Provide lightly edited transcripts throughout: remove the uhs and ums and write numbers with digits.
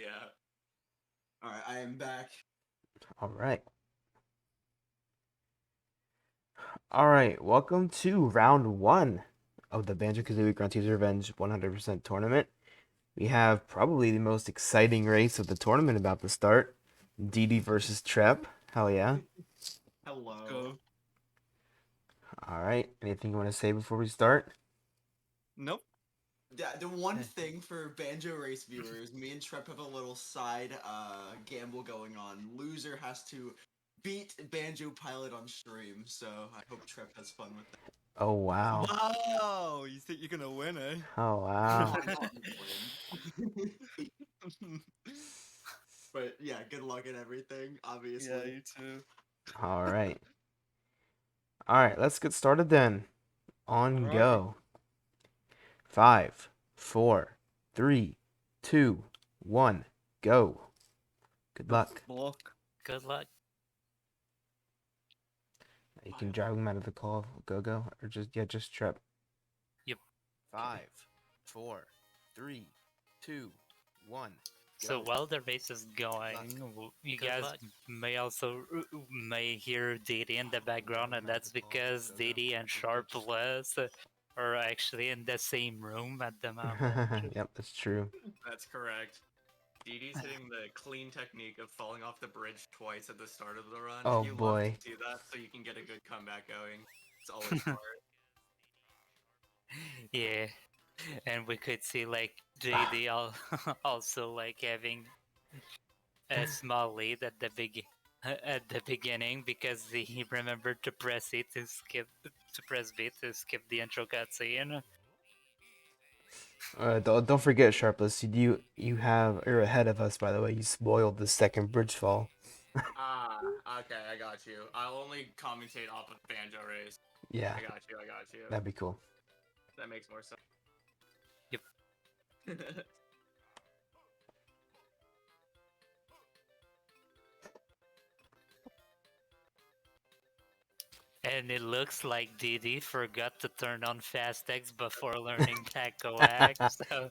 Yeah. Alright, I am back. Alright. Alright, welcome to round 1 of the Banjo-Kazooie Grunty's Revenge 100% tournament. We have probably the most exciting race of the tournament about to start. DD versus Trep. Hell yeah. Hello. Alright, anything you want to say before we start? Nope. Yeah, the one thing for Banjo Race viewers, me and Trep have a little side gamble going on. Loser has to beat Banjo Pilot on stream, so I hope Trep has fun with that. Oh wow. Wow, you think you're gonna win, eh? Oh No, wow. I'm not gonna win. But yeah, good luck and everything, obviously. Yeah, you too. Alright. Alright, let's get started then. On Alright. go. 5, 4, 3, 2, 1, go. Good luck. Block. Good luck. You can drag them out of the call. Go. Or just Trep. Yep. 5, 4, 3, 2, 1. So Go. while the race is going, you Good guys luck. may hear Didi in the background, and that's because Didi and Sharpless are actually in the same room at the moment. Yep, that's true. That's correct. Didi's hitting the clean technique of falling off the bridge twice at the start of the run. Oh, You love boy. to see that, so you can get a good comeback going. It's always hard. Yeah, and we could see like JD also like having a small lead at the beginning because he remembered to press B to skip the intro cutscene. Don't forget, Sharpless. You're ahead of us, by the way. You spoiled the second bridge fall. Okay, I got you. I'll only commentate off of Banjo Race. Yeah, I got you. that'd be cool. That makes more sense. Yep. And it looks like Didi forgot to turn on Fast X before learning Taco X, so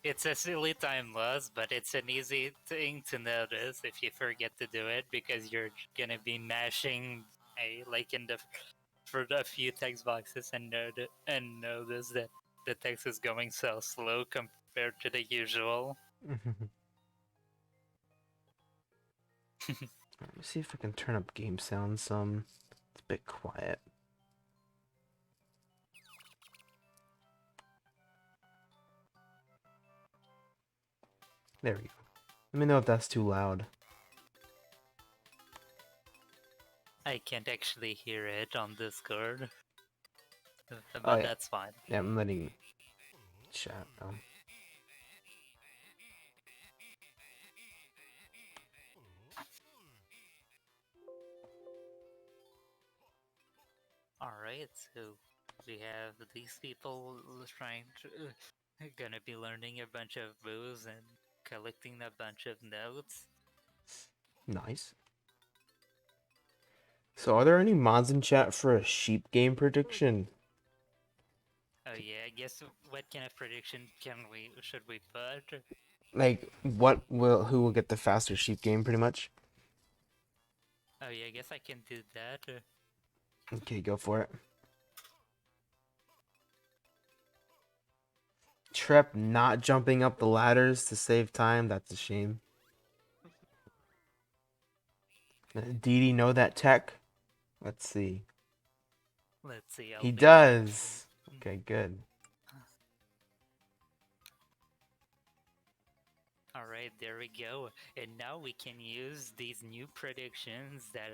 it's a silly time loss, but it's an easy thing to notice if you forget to do it because you're gonna be mashing like in the for a few text boxes and notice that the text is going so slow compared to the usual. Let me see if I can turn up game sound some. It's a bit quiet. There we go. Let me know if that's too loud. I can't actually hear it on Discord, but Oh, yeah. that's fine. Yeah, I'm letting chat know. Alright, so we have these people trying to gonna be learning a bunch of moves and collecting a bunch of notes. Nice. So, are there any mods in chat for a sheep game prediction? Oh yeah, I guess what kind of prediction should we put? Like, who will get the faster sheep game, pretty much? Oh yeah, I guess I can do that. Okay, go for it. Trep not jumping up the ladders to save time, that's a shame. Didi know that tech? Let's see. Let's see. He does. Okay, good. Alright, there we go. And now we can use these new predictions that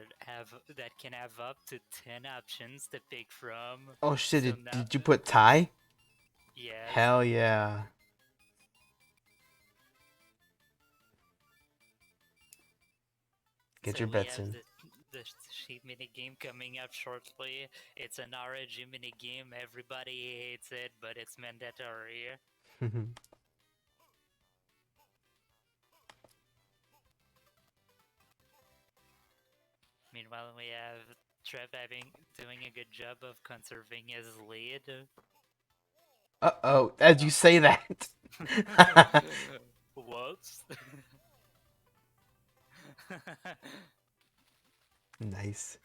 can have up to 10 options to pick from. Oh shit, So did you put tie? Yeah. Hell yeah. Get your bets in. The sheep mini game coming up shortly. It's an RNG mini game. Everybody hates it, but it's mandatory. Meanwhile, we have Trev doing a good job of conserving his lead. Uh-oh, as you say that. Oops. Nice.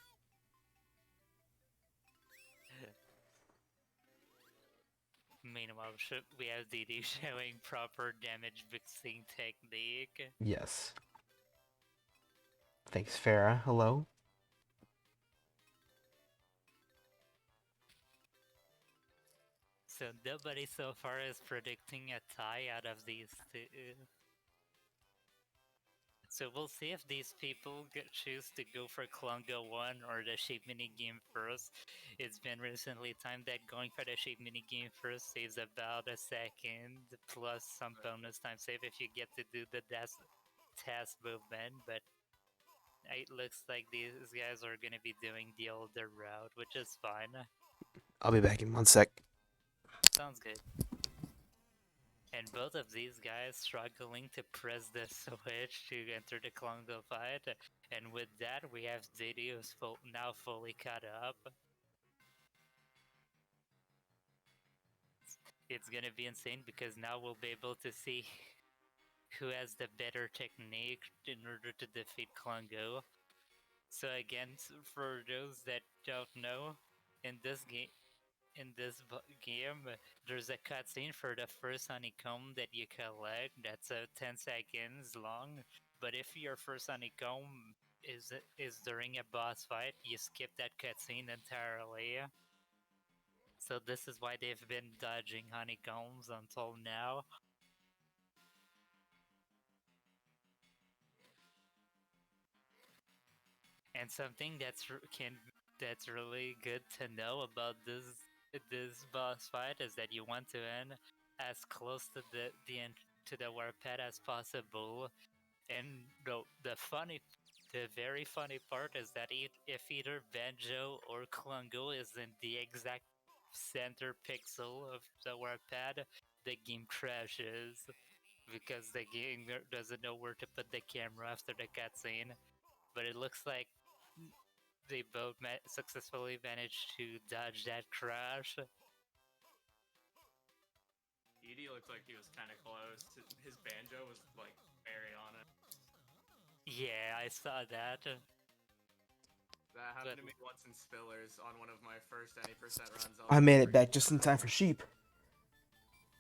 Meanwhile, we have DD showing proper damage mixing technique. Yes. Thanks, Farah. Hello. So nobody so far is predicting a tie out of these two. So we'll see if these people choose to go for Klungo 1 or the shape minigame first. It's been recently timed that going for the shape minigame first saves about a second, plus some bonus time save if you get to do the task movement, but it looks like these guys are going to be doing the older route, which is fine. I'll be back in 1 sec. Sounds good. And both of these guys struggling to press the switch to enter the Klungo fight. And with that, we have Diddy who's now fully caught up. It's gonna be insane because now we'll be able to see who has the better technique in order to defeat Klungo. So again, for those that don't know, in this game, there's a cutscene for the first honeycomb that you collect. That's 10 seconds long. But if your first honeycomb is during a boss fight, you skip that cutscene entirely. So this is why they've been dodging honeycombs until now. And something that's really good to know about this boss fight is that you want to end as close to the warped as possible. And the very funny part is that if either Banjo or Klungo is in the exact center pixel of the warped, the game crashes because the game doesn't know where to put the camera after the cutscene. But it looks like they both successfully managed to dodge that crash. Edie looked like he was kind of close. His banjo was like very on it. Yeah, I saw that. That happened to me once in Spillers on one of my first any percent runs. I made it back just in time for sheep.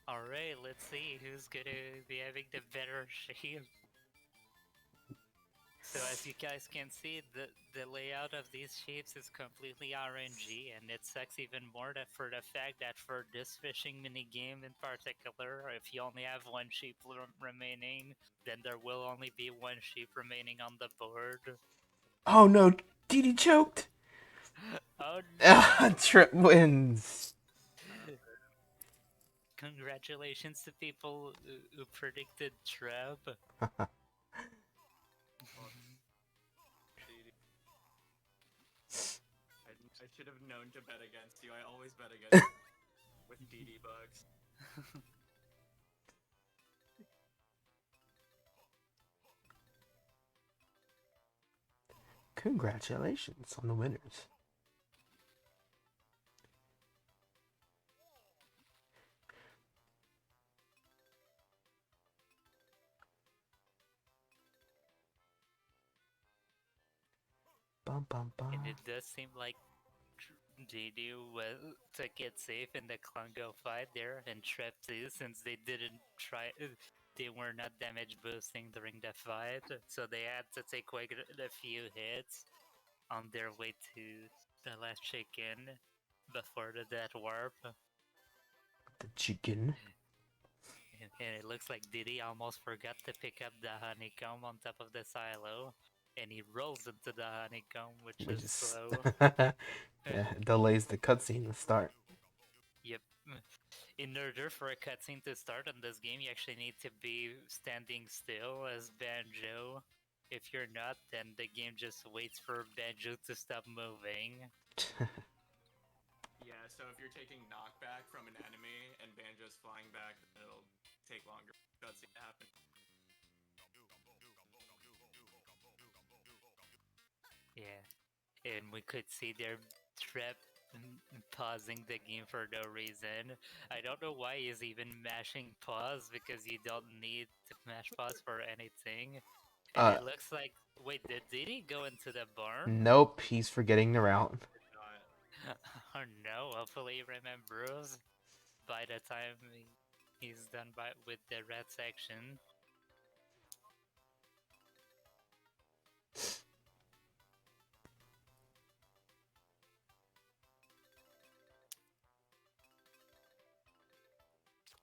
Alright, let's see who's gonna be having the better shape. So as you guys can see, the layout of these shapes is completely RNG, and it sucks even more for the fact that for this fishing minigame in particular, if you only have one sheep remaining, then there will only be one sheep remaining on the board. Oh no, DD choked. Oh no! Trip wins. Congratulations to people who predicted Trep. I should have known to bet against you. I always bet against you with DD bugs. Congratulations on the winners. Bum, bum, bum. And it does seem like JD took it safe in the Klungo fight there, and Trep too, since they didn't try. They were not damage boosting during the fight, so they had to take quite a few hits on their way to the last chicken before the death warp. The chicken. And it looks like Diddy almost forgot to pick up the honeycomb on top of the silo, and he rolls into the honeycomb, which is slow. Yeah, delays the cutscene to start. Yep. In order for a cutscene to start in this game, you actually need to be standing still as Banjo. If you're not, then the game just waits for Banjo to stop moving. Yeah, so if you're taking knockback from an enemy and Banjo's flying back, then it'll take longer for the cutscene to happen. Yeah. And we could see their Trep pausing the game for no reason. I don't know why he's even mashing pause because you don't need to mash pause for anything. And Uh, it looks like, wait, did he go into the barn? nope, he's forgetting the route. Oh no, hopefully he remembers by the time he's done with the red section.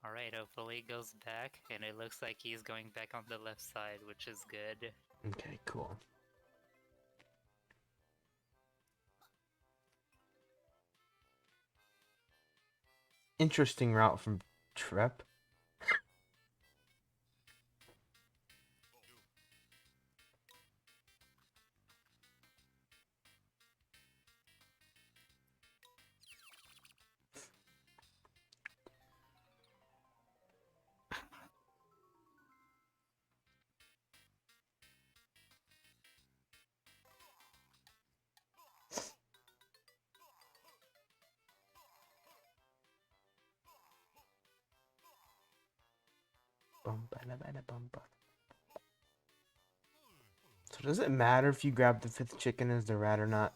Alright, hopefully he goes back, and it looks like he's going back on the left side, which is good. Okay, cool. Interesting route from Trep. So does it matter if you grab the 5th chicken as the rat or not?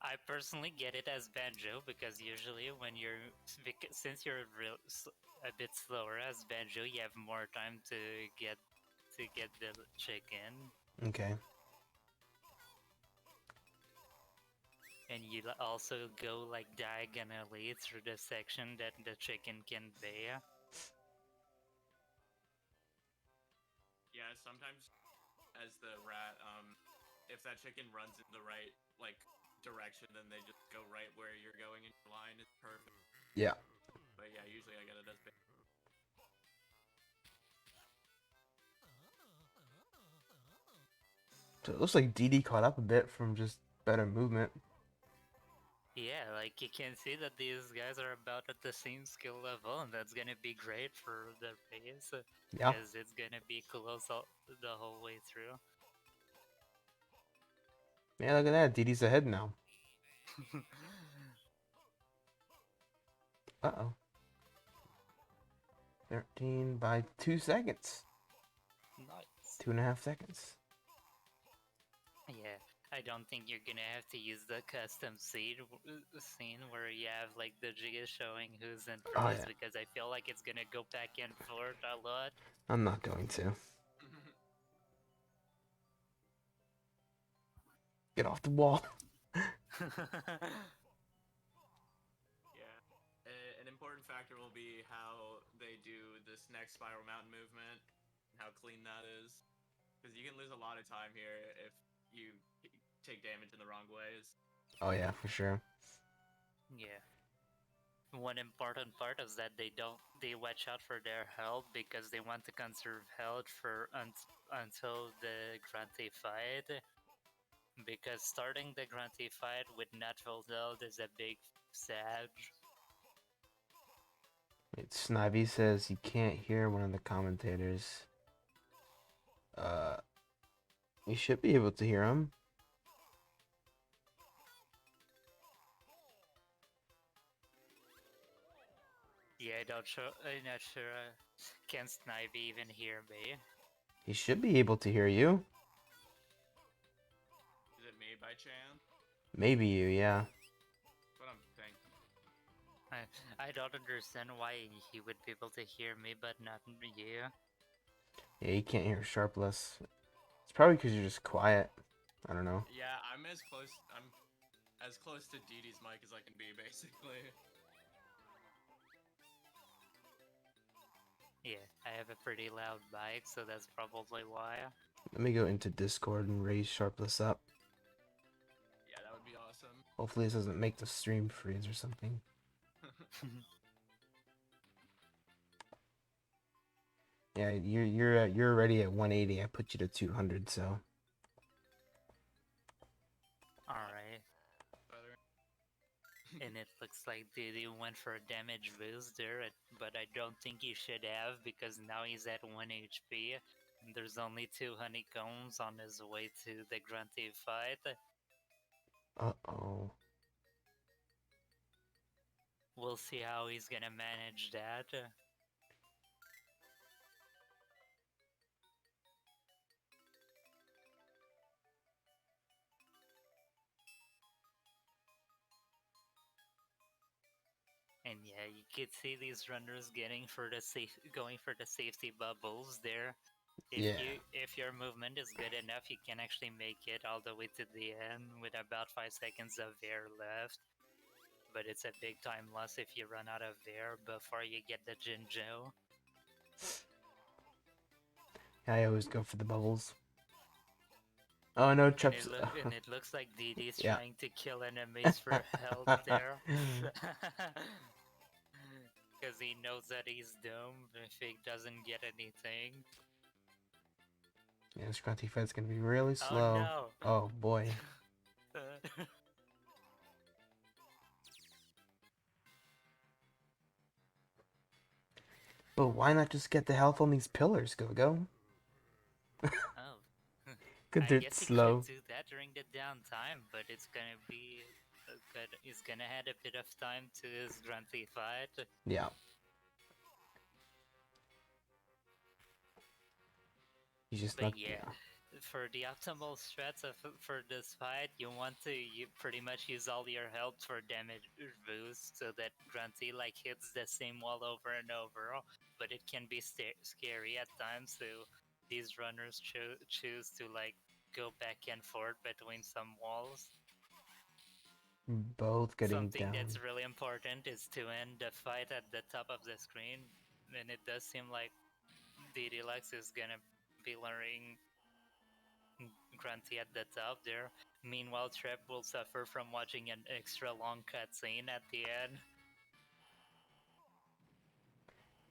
I personally get it as Banjo because usually when since you're a bit slower as Banjo, you have more time to get the chicken, Okay. and you also go like diagonally through the section that the chicken can be. Yeah, sometimes as the rat, if that chicken runs in the right direction, then they just go right where you're going in your line. It's perfect. Yeah. But yeah, usually I get it as big. So it looks like DD caught up a bit from just better movement. Yeah, like you can see that these guys are about at the same skill level, and that's gonna be great for the pace, Yeah. because it's gonna be close the whole way through. Man, look at that. DD's ahead now. Uh-oh. 13 by 2 seconds. Nice. 2.5 seconds. Yeah, I don't think you're gonna have to use the custom scene where you have like the Giga showing who's in Oh, first, yeah. because I feel like it's gonna go back and forth a lot. I'm not going to. Get off the wall. Yeah. An important factor will be how they do this next spiral mountain movement, and how clean that is. Because you can lose a lot of time here if you take damage in the wrong ways. Oh, yeah, for sure. Yeah. One important part is that they watch out for their health because they want to conserve health for until the Grunty fight. Because starting the Grunty fight with natural health is a big sad. Wait, Snivy says you can't hear one of the commentators. We should be able to hear him. Yeah, I'm not sure. Can Snivy even hear me? He should be able to hear you. Is it me by chance? Maybe you, yeah. That's what I'm thinking. I don't understand why he would be able to hear me, but not you. Yeah, you can't hear Sharpless. It's probably because you're just quiet. I don't know. Yeah, I'm as close to DD's mic as I can be, basically. Yeah, I have a pretty loud mic, so that's probably why. Let me go into Discord and raise Sharpless up. Yeah, that would be awesome. Hopefully this doesn't make the stream freeze or something. Yeah, you're already at 180. I put you to 200, so. Alright. And it looks like Diddy went for a damage boost there, but I don't think he should have because now he's at 1 HP. And there's only 2 honeycombs on his way to the Grunty fight. Uh-oh. we'll see how he's gonna manage that. And yeah, you could see these runners going for the safety bubbles there. Yeah. If your movement is good enough, you can actually make it all the way to the end with about 5 seconds of air left. But it's a big time loss if you run out of air before you get the Jinjo. I always go for the bubbles. Oh no, And Trep's. it looks like DD's Yeah. trying to kill enemies for health there. Because he knows that he's doomed if he doesn't get anything. Yeah, this Grunty fight's gonna be really Oh slow. no! Oh boy. But why not just get the health on these pillars, Go? Oh. Good, I they're guess he slow. could do that during the downtime, but it's gonna be good. He's gonna add a bit of time to his Grunty fight. Yeah. He's just not. But yeah, for the optimal strats for this fight, you pretty much use all your health for damage boost, so that Grunty like hits the same wall over and over. But it can be scary at times, so these runners choose to like go back and forth between some walls. Both getting Something down. that's really important is to end the fight at the top of the screen, and it does seem like DeDeLux is gonna be luring Grunty at the top there. Meanwhile, Trep will suffer from watching an extra long cutscene at the end.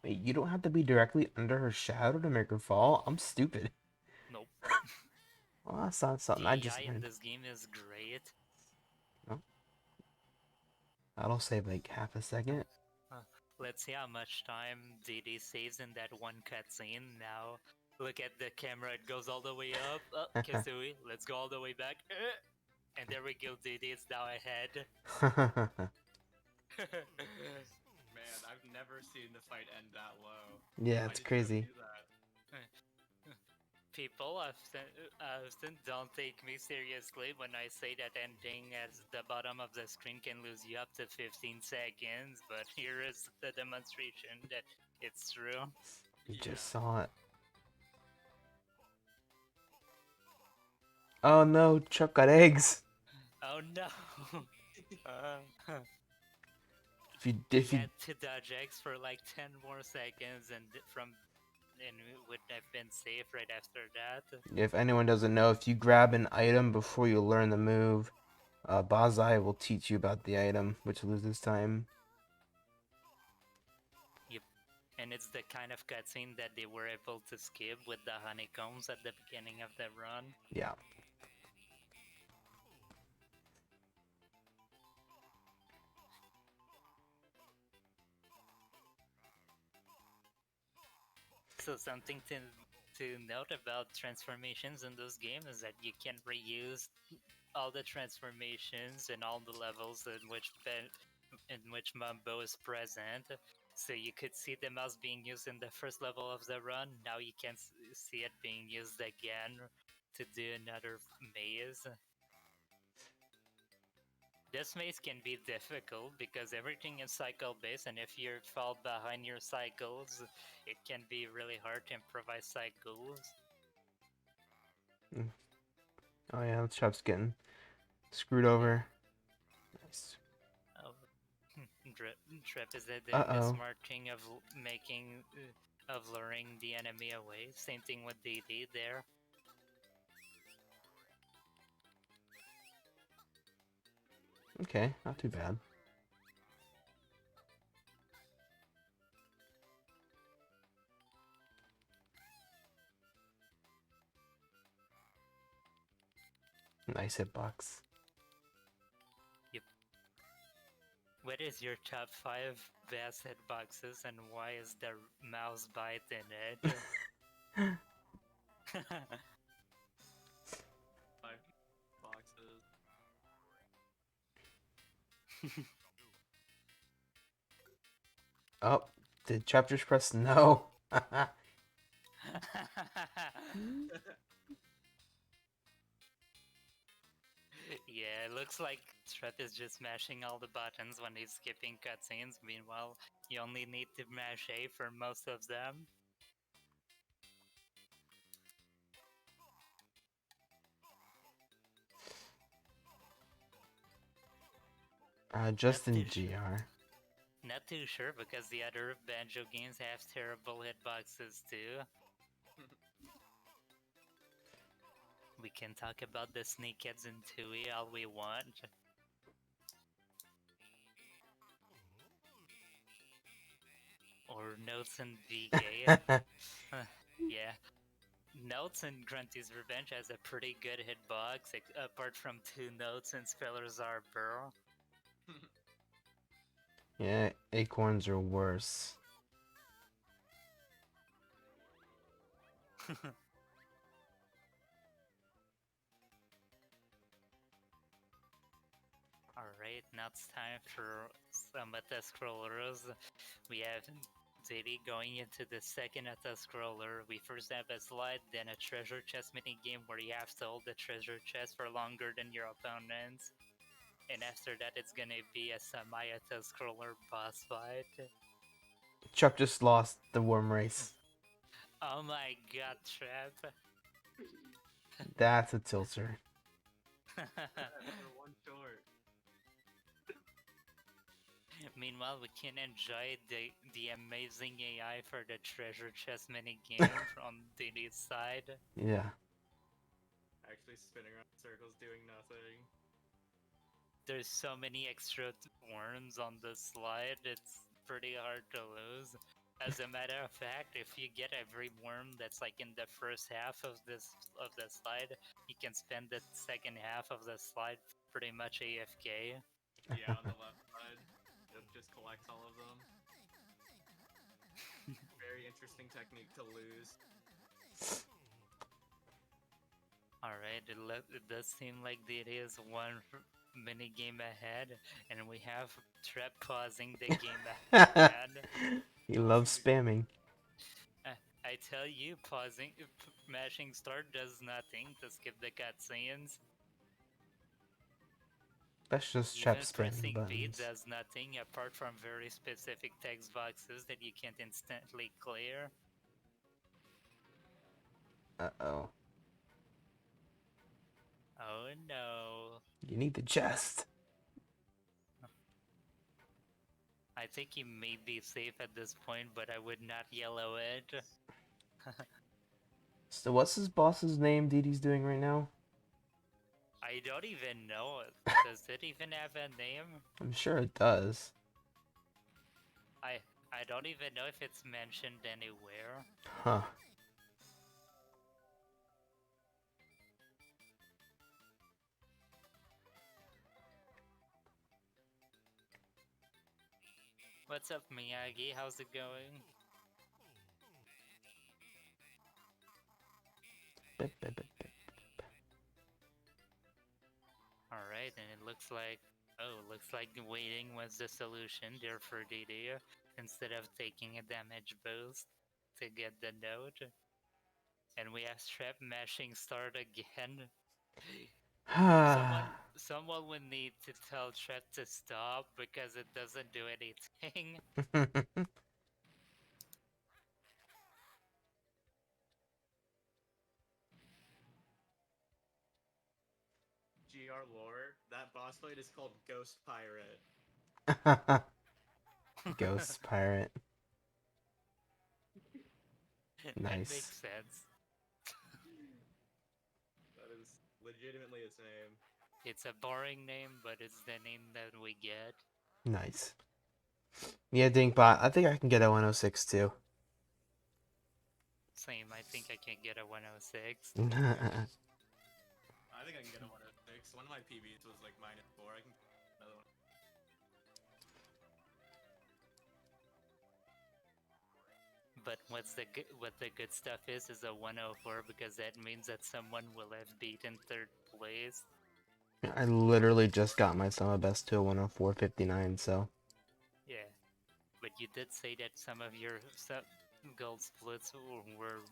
Wait, you don't have to be directly under her shadow to make her fall? I'm stupid. Nope. Well, that's not something I just DEI in learned. this game is great. No. That'll save like half a second. Let's see how much time DD saves in that one cutscene now. Look at the camera, it goes all the way up. Kazooie, let's go all the way back. And there we go, DD is now ahead. Man, I've never seen the fight end that low. Yeah, Why it's did Trip crazy. do that? People often don't take me seriously when I say that ending at the bottom of the screen can lose you up to 15 seconds, but here is the demonstration that it's true. You Yeah. just saw it. Oh no, Chuck got eggs. Oh no! If you had to dodge X for like 10 more seconds and it would have been safe right after that. if anyone doesn't know, if you grab an item before you learn the move, Bazai will teach you about the item, which loses time. Yep. And it's the kind of cutscene that they were able to skip with the honeycombs at the beginning of the run. Yeah. So something to note about transformations in this game is that you can reuse all the transformations and all the levels in which Mumbo is present. So you could see the mouse being used in the first level of the run. Now you can see it being used again to do another maze. This maze can be difficult because everything is cycle based, and if you fall behind your cycles, it can be really hard to improvise cycles. Oh yeah, the shop's getting screwed over. Nice. Oh, Trip is doing the Uh-oh. smart thing of luring the enemy away. Same thing with DD there. Okay, not too bad. Nice hitbox. Yep. What is your top 5 best hitboxes and why is the mouse bite in it? 5 boxes. Oh, did Trap just press no? Yeah, it looks like Trep is just mashing all the buttons when he's skipping cutscenes. Meanwhile, you only need to mash A for most of them. Justin too sure. GR. Not too sure because the other Banjo games have terrible hitboxes too. We can talk about the sneakheads in 2E all we want. Or Notes and VK. Yeah. Notes and Grunty's Revenge has a pretty good hitbox, apart from 2 notes and Spellers are Burl. Yeah, acorns are worse. Alright, now it's time for some Meta Scrollers. We have Zadie going into the second Meta Scroller. We first have a slide, then a treasure chest mini game where you have to hold the treasure chest for longer than your opponents. And after that, it's gonna be a semi-Meta Scroller boss fight. Chuck just lost the worm race. Oh my god, Trap. That's a tilter. We're one short. Meanwhile, we can enjoy the amazing AI for the treasure chest mini game from Diddy's side. Yeah. Actually spinning around in circles doing nothing. There's so many extra worms on the slide, it's pretty hard to lose. As a matter of fact, if you get every worm that's like in the first half of the slide, you can spend the second half of the slide pretty much AFK. Yeah, on the left side. It just collects all of them. Very interesting technique to lose. Alright, it does seem like it is one mini game ahead, and we have Trep pausing the game ahead. He loves spamming. I tell you, mashing start does nothing to skip the cutscenes. That's just Even Trap spamming pressing V buttons. does nothing apart from very specific text boxes that you can't instantly clear. Uh-oh. Oh no. You need the chest. I think he may be safe at this point, but I would not yellow it. So what's his boss's name Didi's doing right now? I don't even know. Does it even have a name? I'm sure it does. I don't even know if it's mentioned anywhere. Huh. What's up, Miyagi? How's it going? Alright, and it looks like... Oh, looks like waiting was the solution there for DD, instead of taking a damage boost to get the note. And we have Trap mashing start again. Someone would need to tell Trap to stop because it doesn't do anything. GR lore, that boss fight is called Ghost Pirate. Ghost pirate. That Nice. makes sense. That is legitimately its name. It's a boring name, but it's the name that we get. Nice. Yeah, Dinkbot. I think I can get a 106 too. Same, I think I can get a 106. I think I can get a 106. One of my PBs was like -4. I can get another one. But what the good stuff is a 104 because that means that someone will have beaten 3rd place. I literally just got my summer best to a 104.59, so. Yeah, but you did say that some of your gold splits were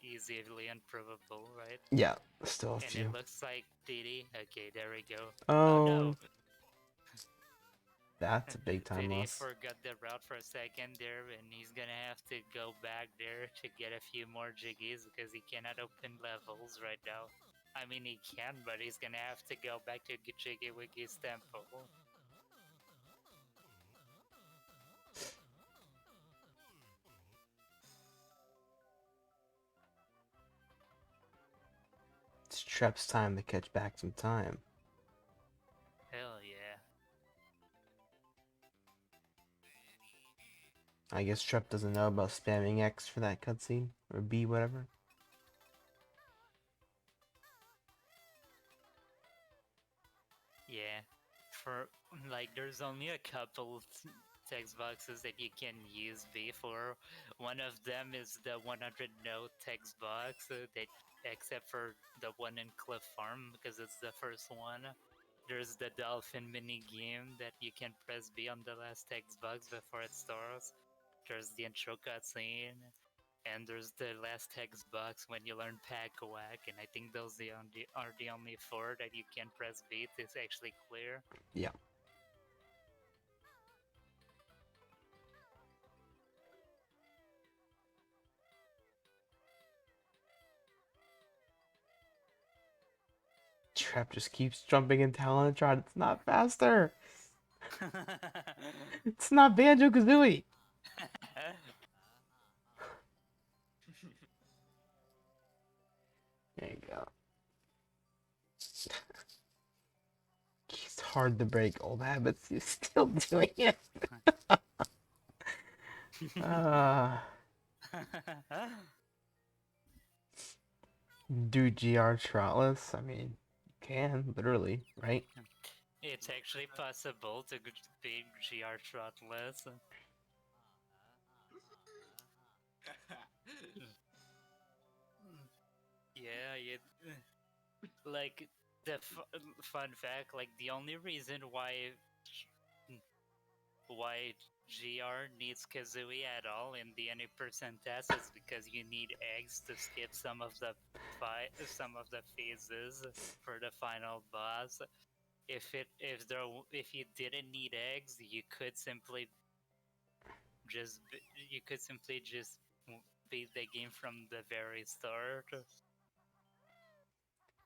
easily improvable, right? Yeah, still a And few. it looks like Didi. Okay, there we go. Oh Oh, no! that's a big time Didi loss. forgot the route for a second there, and he's gonna have to go back there to get a few more jiggies because he cannot open levels right now. I mean, he can, but he's gonna have to go back to Jiggy Wiggy's temple. It's Trep's time to catch back some time. Hell yeah. I guess Trep doesn't know about spamming X for that cutscene, or B, whatever. Yeah, for like, there's only a couple text boxes that you can use B for. One of them is the 100 note text box, that except for the one in Cliff Farm because it's the first one. There's the dolphin mini game that you can press B on the last text box before it starts. There's the intro cutscene. And there's the last text box when you learn Pack Whack, and I think those are the only four that you can press B to actually clear. Yeah. Trep just keeps jumping in Talonatron. It's not faster. It's not Banjo-Kazooie. There you go. It's hard to break old habits. You're still doing it. Do GR Trotless? I mean, you can, literally, right? It's actually possible to beat GR Trotless. Yeah, like, the fun fact, like, the only reason why GR needs Kazooie at all in the any percent test is because you need eggs to skip some of the phases for the final boss. If you didn't need eggs, you could simply just beat the game from the very start.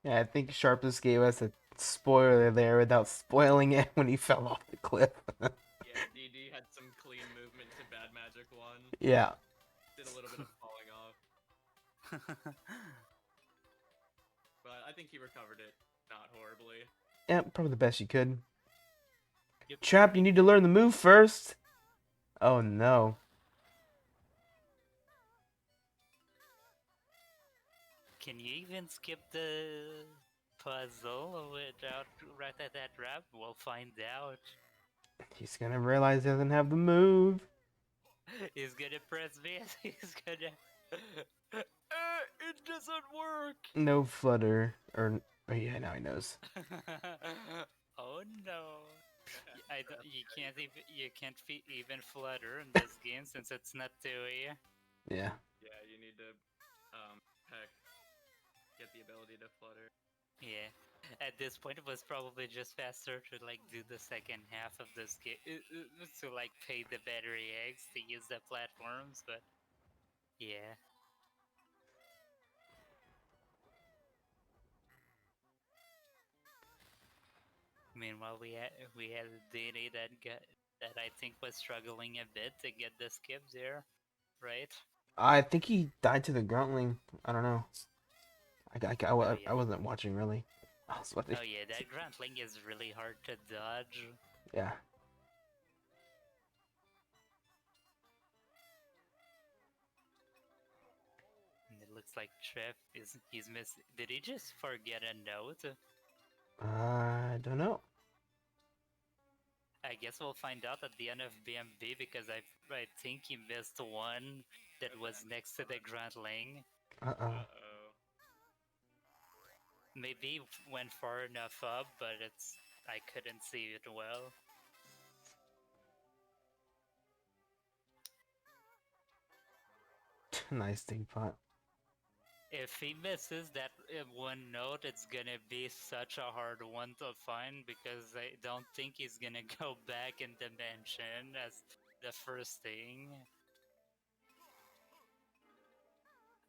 Yeah, I think Sharpless gave us a spoiler there without spoiling it when he fell off the cliff. Yeah, DD had some clean movement to Bad Magic 1. Yeah. Did a little bit of falling off. But I think he recovered it not horribly. Yeah, probably the best you could. Yep. Trap, you need to learn the move first. Oh no. Can you even skip the puzzle without right at that wrap? We'll find out. He's gonna realize he doesn't have the move. He's gonna press B. He's gonna. It doesn't work. No flutter. Oh yeah, now he knows. Oh no. You can't even flutter in this game since it's not 2E. Yeah. Yeah, you need to heck, get the ability to flutter. Yeah. At this point, it was probably just faster to like do the second half of this game to like pay the battery eggs to use the platforms, but yeah. Meanwhile, we had Diddy that I think was struggling a bit to get the skip there, right? I think he died to the Gruntling. I don't know. Yeah. I wasn't watching really. I was watching. Oh yeah, that Gruntling is really hard to dodge. Yeah. And it looks like he's missing. Did he just forget a note? I don't know. I guess we'll find out at the end of BMB because I think he missed one that was next to the Gruntling. Uh-oh. Uh-oh. Maybe went far enough up, but I couldn't see it well. Nice teapot. If he misses that one note, it's gonna be such a hard one to find because I don't think he's gonna go back in dimension as the first thing.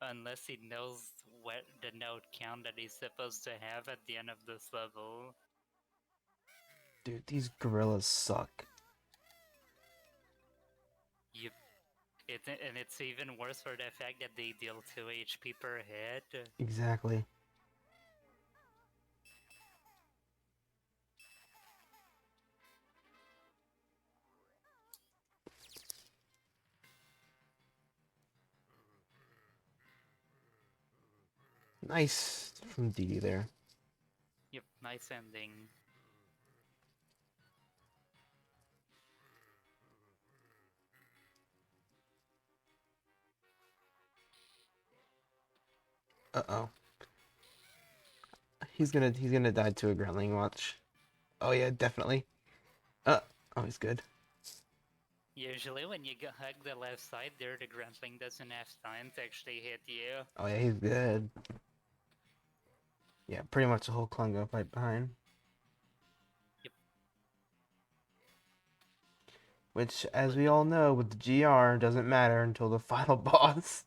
Unless he knows what the note count that he's supposed to have at the end of this level. Dude, these gorillas suck. You, and it's even worse for the fact that they deal 2 HP per hit. Exactly. Nice from DD there. Yep, nice ending. Uh-oh. He's gonna die to a growling. Watch. Oh yeah, definitely. Oh, he's good. Usually when you hug the left side there, the Gruntling doesn't have time to actually hit you. Oh yeah, he's good. Yeah, pretty much the whole clan go right behind. Yep. Which, as we all know, with the GR, doesn't matter until the final boss.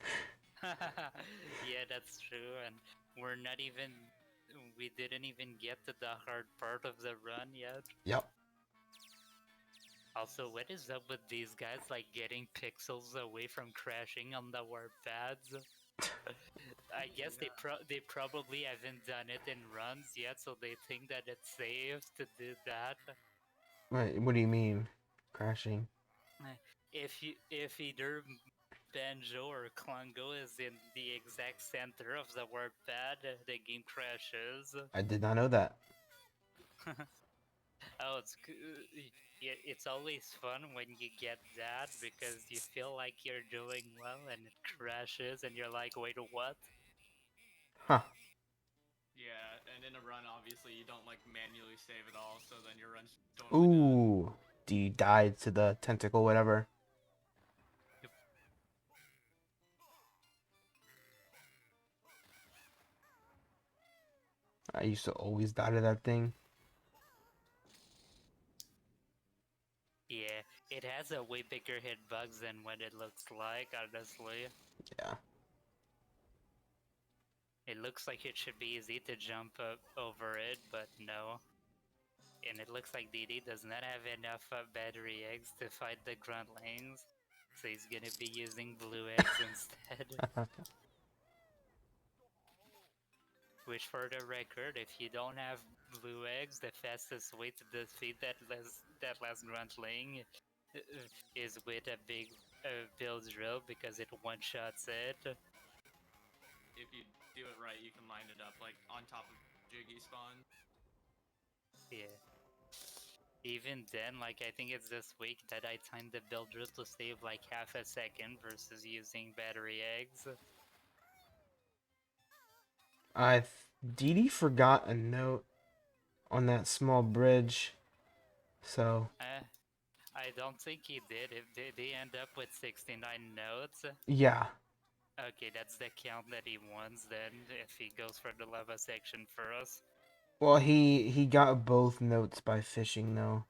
Yeah, that's true, and we didn't even get to the hard part of the run yet. Yep. Also, what is up with these guys, like, getting pixels away from crashing on the warp pads? I guess they probably haven't done it in runs yet, so they think that it's safe to do that. Wait, what do you mean? Crashing? If either Banjo or Klungo is in the exact center of the warp pad, the game crashes. I did not know that. Oh, yeah, it's always fun when you get that because you feel like you're doing well and it crashes and you're like, wait, what? Huh. Yeah, and in a run, obviously, you don't like manually save it all, so then your run's totally done. Ooh. Do you die to the tentacle, whatever? Yep. I used to always die to that thing. Yeah, it has a way bigger hitbox than what it looks like, honestly. Yeah. It looks like it should be easy to jump up over it, but no. And it looks like DD does not have enough battery eggs to fight the Gruntlings, so he's gonna be using blue eggs instead. Which, for the record, if you don't have blue eggs, the fastest way to defeat that last Gruntling is with a big build drill because it one-shots it. If you do it right, you can line it up like on top of Jiggy spawn. Yeah. Even then, like, I think it's this week that I timed the build drill to save like half a second versus using battery eggs. DD forgot a note on that small bridge, so I don't think he did. If they end up with 69 notes. yeah. Okay, that's the count that he wants then, if he goes for the lava section first. Well, he got both notes by fishing though.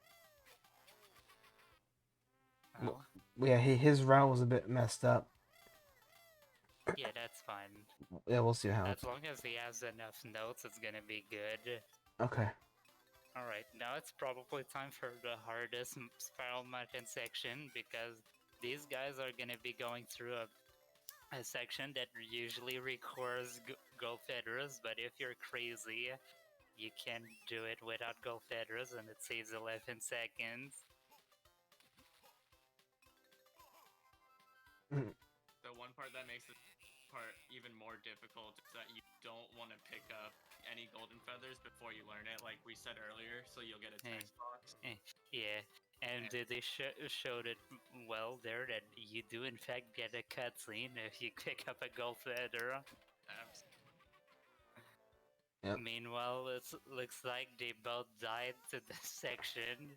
Oh, Yeah, his route was a bit messed up. yeah, that's fine. Yeah, we'll see how. As long as he has enough notes, it's gonna be good. Okay. Alright, now it's probably time for the hardest Spiral Mountain section, because these guys are gonna be going through a section that usually requires gold feathers, but if you're crazy, you can do it without gold feathers and it saves 11 seconds. The one part that makes this part even more difficult is that you don't want to pick up any golden feathers before you learn it, like we said earlier, so you'll get a text box. Yeah, and they showed it well there that you do in fact get a cutscene if you pick up a gold feather. Yep. Meanwhile, it looks like they both died to this section.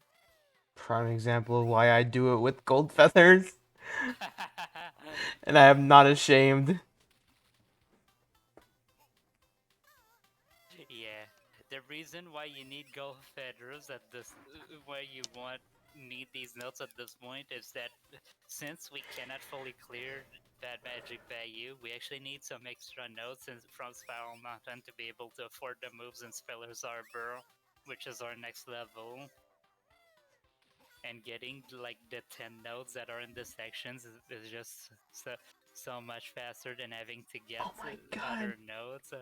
Prime example of why I do it with gold feathers. And I am not ashamed. Yeah, the reason why you need gold feathers at this, why you need these notes at this point is that since we cannot fully clear that magic value, we actually need some extra notes from Spiral Mountain to be able to afford the moves in Speller's Arbor, which is our next level. And getting like the 10 nodes that are in the sections is just so much faster than having to get Oh my God. other nodes.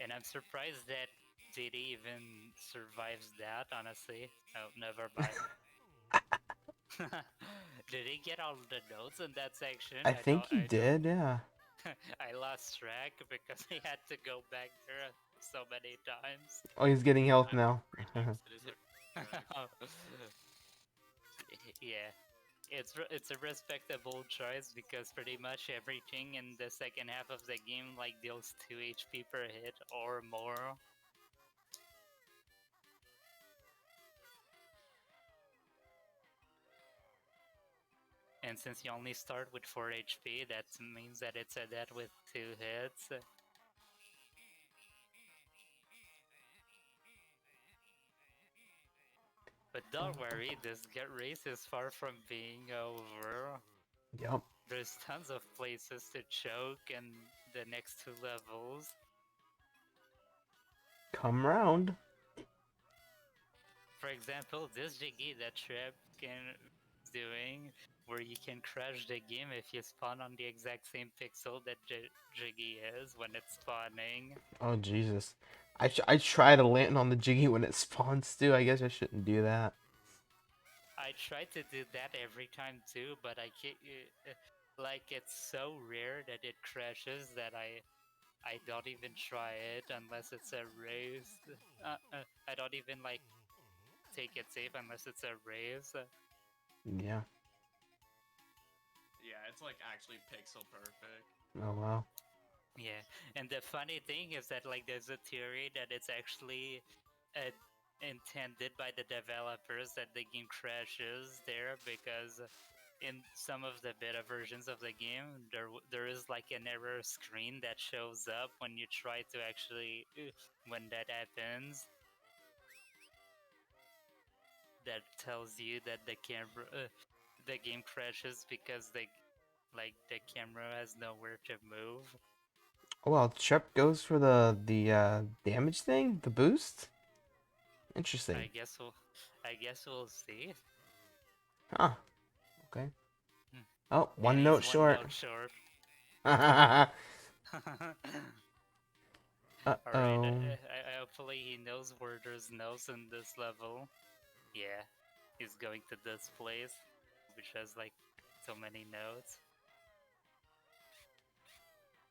And I'm surprised that Diddy even survives that, honestly. Oh, never mind. Did he get all the notes in that section? I think he I don't. did, yeah. I lost track because he had to go back there so many times. Oh, he's getting health I'm now. pretty satisfied. Yeah, it's a respectable choice because pretty much everything in the second half of the game like deals 2 HP per hit or more. And since you only start with 4 HP, that means that it's a death with 2 hits. But don't worry, this race is far from being over. Yep. There's tons of places to choke in the next 2 levels. Come round. For example, this Jiggy that Trep can doing, where you can crash the game if you spawn on the exact same pixel that Jiggy is when it's spawning. Oh, Jesus. I try to land on the Jiggy when it spawns too. I guess I shouldn't do that. I try to do that every time too, but I can't. Like it's so rare that it crashes that I don't even try it unless it's a race. I don't even like take it safe unless it's a race. Yeah. Yeah, it's like actually pixel perfect. Oh, wow. Yeah, and the funny thing is that like there's a theory that it's actually uh, intended by the developers that the game crashes there because in some of the beta versions of the game there is like an error screen that shows up when you try to actually when that happens, that tells you that the game crashes because the camera has nowhere to move. Oh, well, Trep goes for the damage thing, the boost. Interesting. I guess we'll see. Huh. Okay. Hmm. Oh, And one he's note one short. note short. Uh-oh. Alright, hopefully he knows where there's notes in this level. Yeah, he's going to this place, which has like so many notes.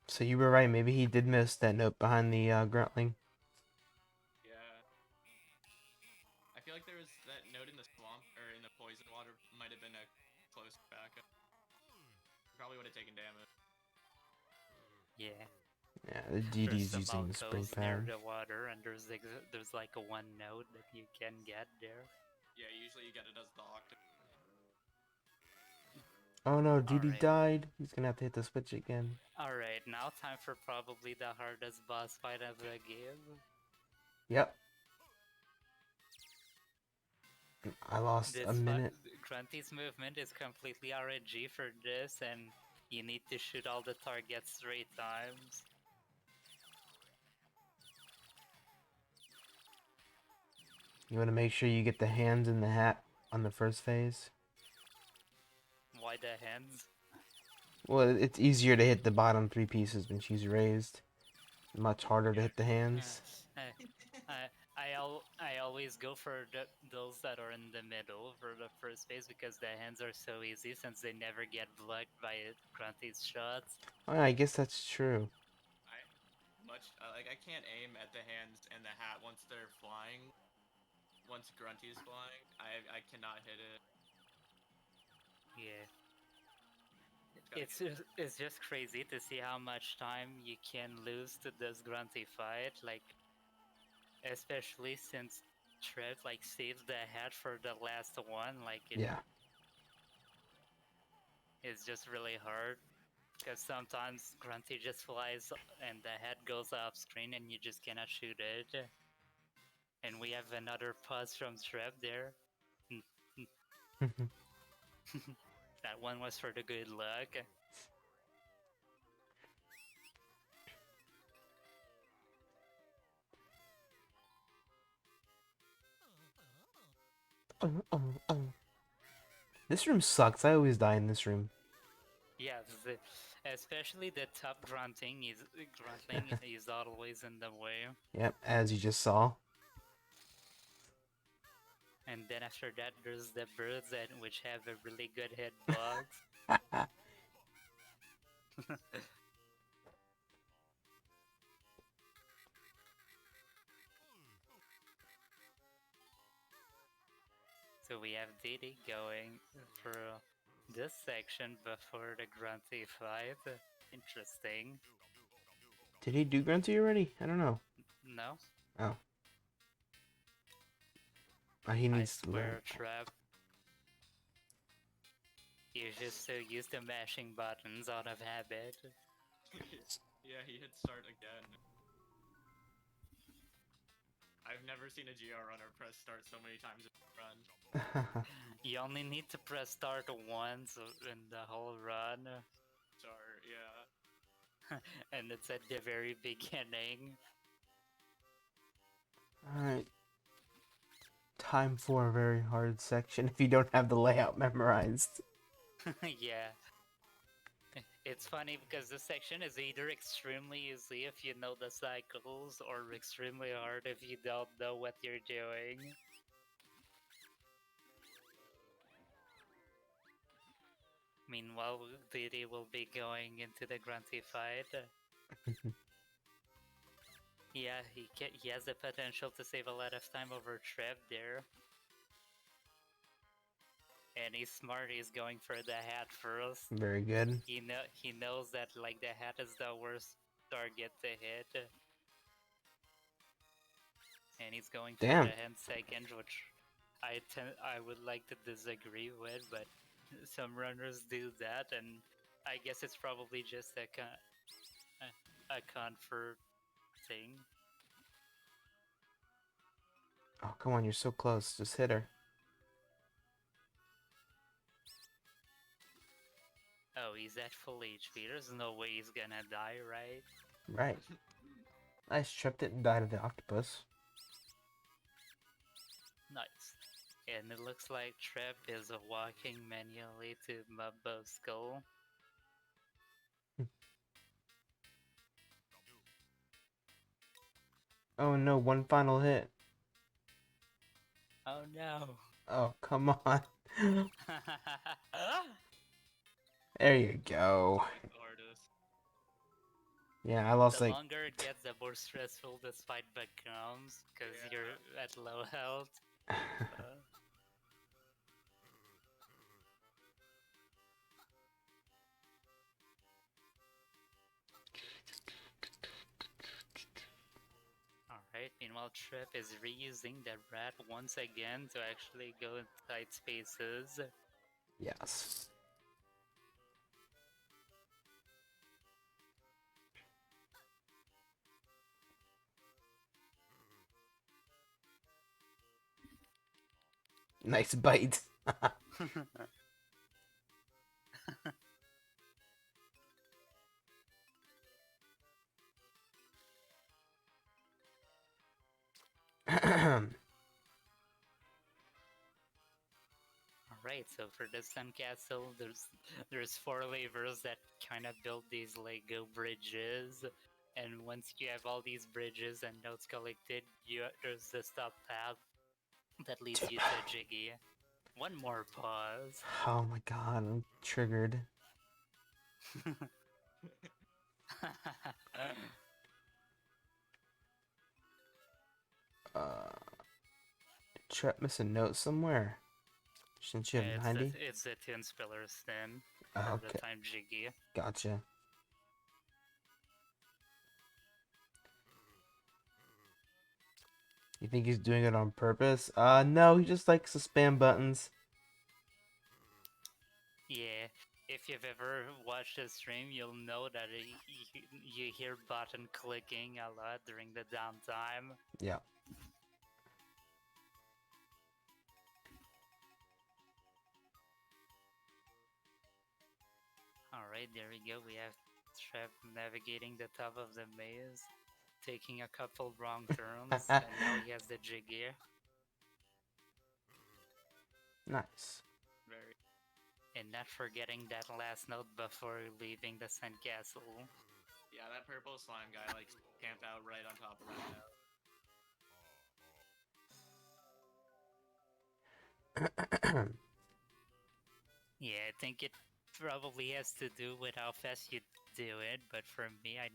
So you were right. Maybe he did miss that note behind the Gruntling. Yeah. I feel like there was that note in the swamp or in the poison water might have been a close backup. Probably would have taken damage. Yeah, Yeah, the there's DD's some using the spring alcoves near power. the water, and there's like a one note that you can get there. Yeah, usually you get it as the octave. Oh no, DD Alright. died. He's gonna have to hit the switch again. Alright, now time for probably the hardest boss fight of the game. Yep. I lost a minute. Grunty's movement is completely RNG for this, and you need to shoot all the targets 3 times. You want to make sure you get the hands in the hat on the first phase. Why the hands? Well, it's easier to hit the bottom 3 pieces when she's raised. Much harder to hit the hands. I always go for those that are in the middle for the first phase because the hands are so easy since they never get blocked by Grunty's shots. Oh, I guess that's true. I can't aim at the hands and the hat once they're flying. Once Grunty is flying, I cannot hit it. Yeah. It's It's just crazy to see how much time you can lose to this Grunty fight, like especially since Trev like saves the head for the last one, like it. Yeah. is just really hard. Because sometimes Grunty just flies and the head goes off screen and you just cannot shoot it. And we have another pause from Trep there. That one was for the good luck. This room sucks. I always die in this room. Yeah, especially the top grunting is always in the way. Yep, as you just saw. And then after that, there's the birds which have a really good hitbox. So we have Didi going for this section before the Grunty fight. Interesting. Did he do Grunty already? I don't know. No? Oh. He I needs to learn. swear, Trap. You're just so used to mashing buttons out of habit. Yeah, he hit start again. I've never seen a GR runner press start so many times in a run. You only need to press start once in the whole run. Start, yeah. And it's at the very beginning. Alright. Time for a very hard section if you don't have the layout memorized. Yeah. It's funny because this section is either extremely easy if you know the cycles, or extremely hard if you don't know what you're doing. Meanwhile, Didi will be going into the Grunty fight. Yeah, he has the potential to save a lot of time over Trev there. And he's smart, he's going for the hat first. Very good. He knows that like the hat is the worst target to hit. And he's going for Damn. the hand second, which I would like to disagree with, but some runners do that, and I guess it's probably just a comfort thing. Oh, come on, you're so close. Just hit her. Oh, he's at full HP. There's no way he's gonna die, right? Right. Nice. Trep didn't die to the octopus. Nice. And it looks like Trep is walking manually to Mubbo's skull. Oh no, one final hit. Oh no. Oh, come on. There you go. The hardest. Yeah, I lost The like... longer it gets, the more stressful this fight becomes, because Yeah. you're at low health. Alright, meanwhile Trip is reusing the rat once again to actually go in tight spaces. Yes. Nice bite. Alright, so for the Sandcastle, there's 4 levers that kind of build these Lego bridges, and once you have all these bridges and notes collected, there's the stop path that leads you to Jiggy. One more pause. Oh my god, I'm triggered. Did Trep miss a note somewhere? Shouldn't you have it's 90? it's the Tin Spiller spin Oh, for okay. the time Jiggy. Gotcha. You think he's doing it on purpose? No, he just likes to spam buttons. Yeah, if you've ever watched a stream, you'll know that you hear button clicking a lot during the downtime. Yeah. Alright, there we go. We have Trep navigating the top of the maze, taking a couple wrong turns, and now he has the jig gear. Nice. Very. And not forgetting that last note before leaving the sandcastle. Yeah, that purple slime guy like camped out right on top of that note. Yeah, I think it probably has to do with how fast you do it, but for me, I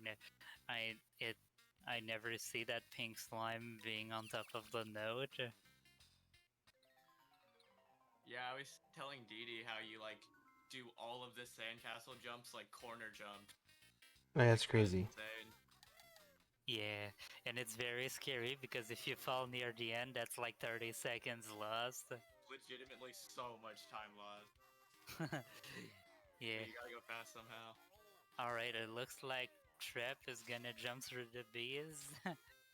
never see that pink slime being on top of the note. Yeah, I was telling Dee how you like do all of the sandcastle jumps like corner jump. Oh, that's Like, that's crazy. insane. Yeah, and it's very scary because if you fall near the end, that's like 30 seconds lost. Legitimately so much time lost. Yeah. But you gotta go fast somehow. Alright, it looks like Trep is gonna jump through the bees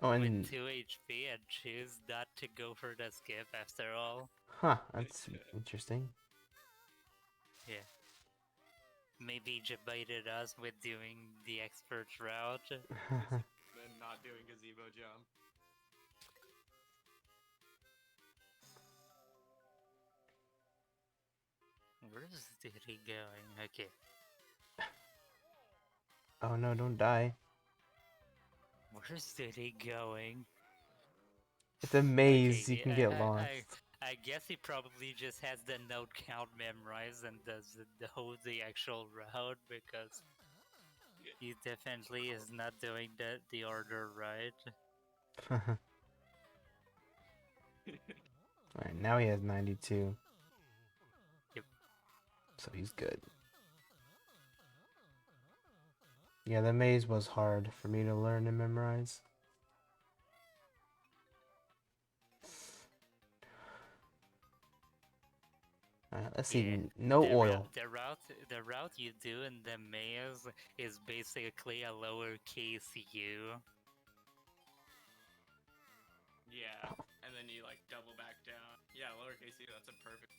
Oh, with and 2 HP and choose not to go for the skip after all. huh, that's interesting. Yeah. Maybe debated us with doing the expert route. Then not doing gazebo jump. Where's Diddy going? Okay. Oh no, don't die. Where's Diddy going? It's a maze, you can get lost. I guess he probably just has the note count memorized and doesn't know the actual route because he definitely is not doing the order right. Alright, now he has 92. Yep. So he's good. Yeah, the maze was hard for me to learn and memorize. Alright, let's see. Yeah, No the oil. the route you do in the maze is basically a lowercase u. Yeah, and then you like double back down. Yeah, lowercase u. That's a perfect.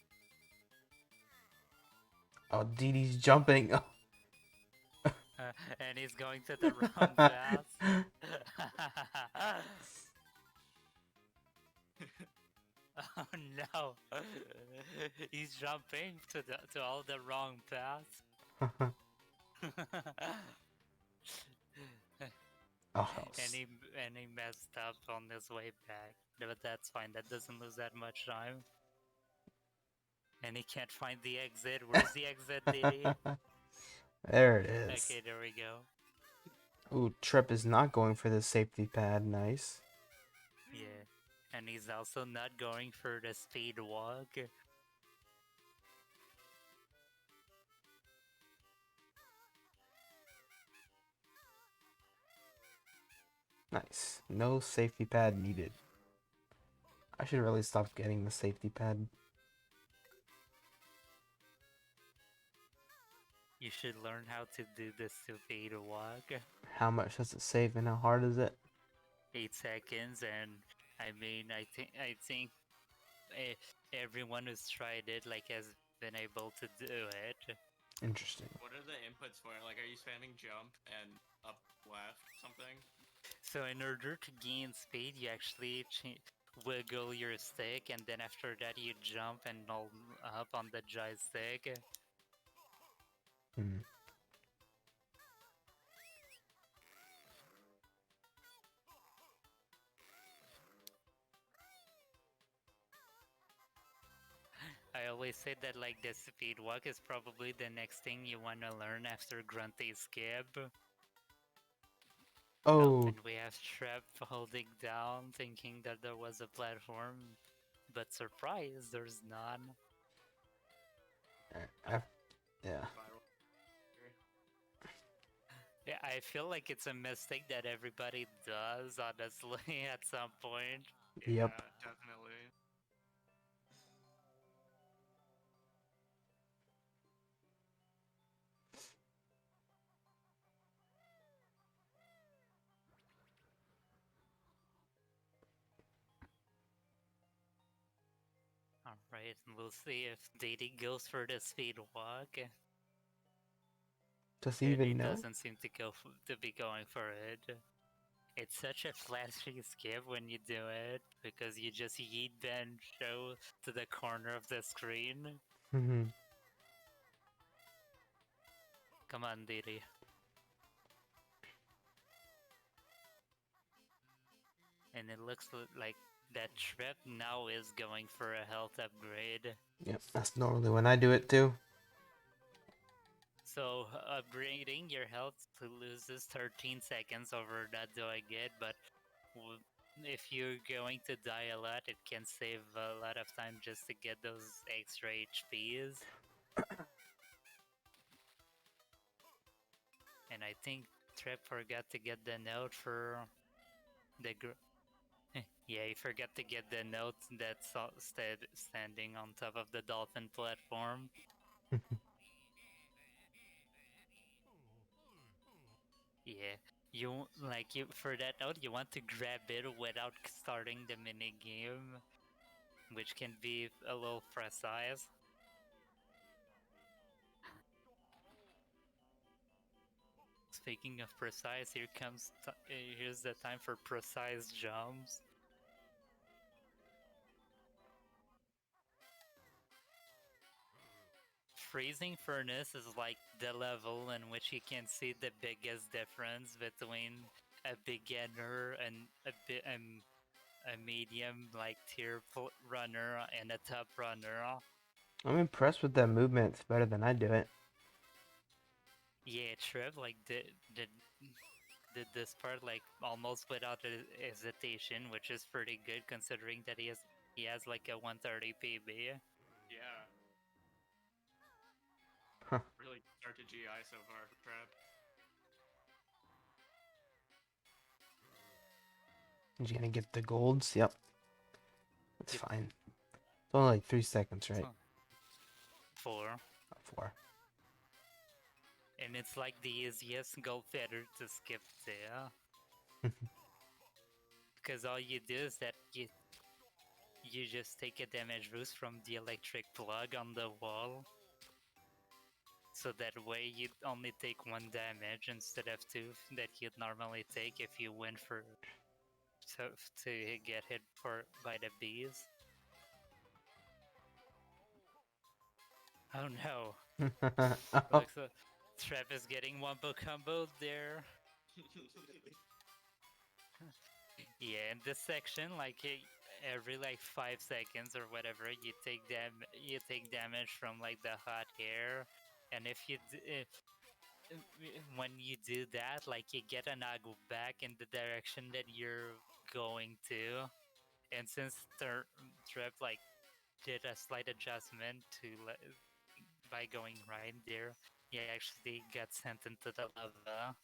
Oh, Didi's jumping. And he's going to the wrong path. Oh no! He's jumping to all the wrong paths. Oh, and he messed up on his way back. But that's fine. That doesn't lose that much time. And he can't find the exit. Where's the exit, Diddy? there it is. Okay, there we go. Ooh, Trip is not going for the safety pad. Nice. Yeah. And he's also not going for the speed walk. Nice. No safety pad needed. I should really stop getting the safety pad. You should learn how to do the speed walk. How much does it save and how hard is it? 8 seconds, and I mean, I think everyone who's tried it like has been able to do it. Interesting. What are the inputs for it? Like, are you spamming jump and up left something? So in order to gain speed, you actually wiggle your stick, and then after that you jump and hold up on the joystick. Hmm. I always say that like the speed walk is probably the next thing you want to learn after Grunty skip. Oh, And we have Trep holding down, thinking that there was a platform, but surprise, there's none. yeah. Viral. Yeah, I feel like it's a mistake that everybody does, honestly, at some point. Yep. Yeah, definitely. Right, we'll see if Didi goes for the speed walk. Does he And even he know? doesn't seem to to be going for it. It's such a flashy skip when you do it, because you just yeet Banjo to the corner of the screen. Mm-hmm. Come on, Didi. And it looks like that Trip now is going for a health upgrade. Yep, that's normally when I do it too. So upgrading your health to loses 13 seconds over that do I get, but if you're going to die a lot, it can save a lot of time just to get those extra HPs. And I think Trip forgot to get the note for the yeah, he forgot to get the note that's standing on top of the dolphin platform. Yeah, you for that note, you want to grab it without starting the mini game, which can be a little precise. Speaking of precise, here's the time for precise jumps. Freezing Furnace is like the level in which you can see the biggest difference between a beginner and a medium like tier runner and a top runner. I'm impressed with that movement. It's better than I do it. Yeah, Trev like did this part like almost without hesitation, which is pretty good considering that he has like a 130 PB. Yeah. Huh. Really good start to GI so far for Trap. Is he gonna get the golds? Yep. That's Yep. fine. It's only like 3 seconds, right? 4. 4. And it's like the easiest gold feather to skip there. Because all you do is that you just take a damage boost from the electric plug on the wall. So that way you only take 1 damage instead of 2 that you'd normally take if you went for to get hit by the bees. Oh no. Oh, Looks like Trap is getting wombo combo there. Yeah, in this section, like every like 5 seconds or whatever, you take damage from like the hot air, and if when you do that, like you get an agu back in the direction that you're going to, and since Trap like did a slight adjustment by going right there, he actually got sent into the lava.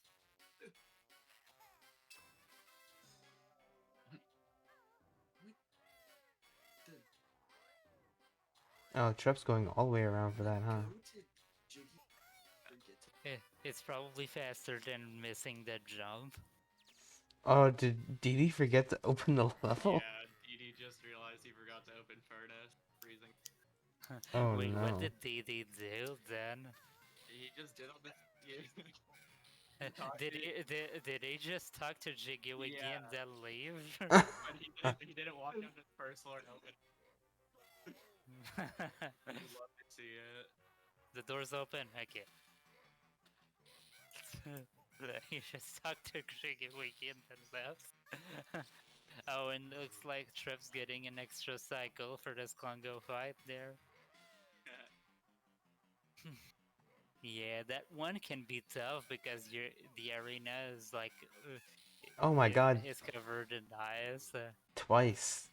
oh, Trep's going all the way around for that, huh? Go to Jiggy. Forget to It's probably faster than missing the jump. Oh, did he forget to open the level? Yeah, DD just realized he forgot to open Furnace. Freezing. Oh Wait, what no. did DD do then? He just did on the. Did he just talk to Jiggy again Yeah. and then leave? But he didn't walk down the first floor and open. You'd love to see it. The door's open. Okay. He just talked to Jiggy again and then left. Oh, and looks like Trev's getting an extra cycle for this Congo fight there. Yeah, that one can be tough because the arena is like Oh my god, it's covered in ice. twice.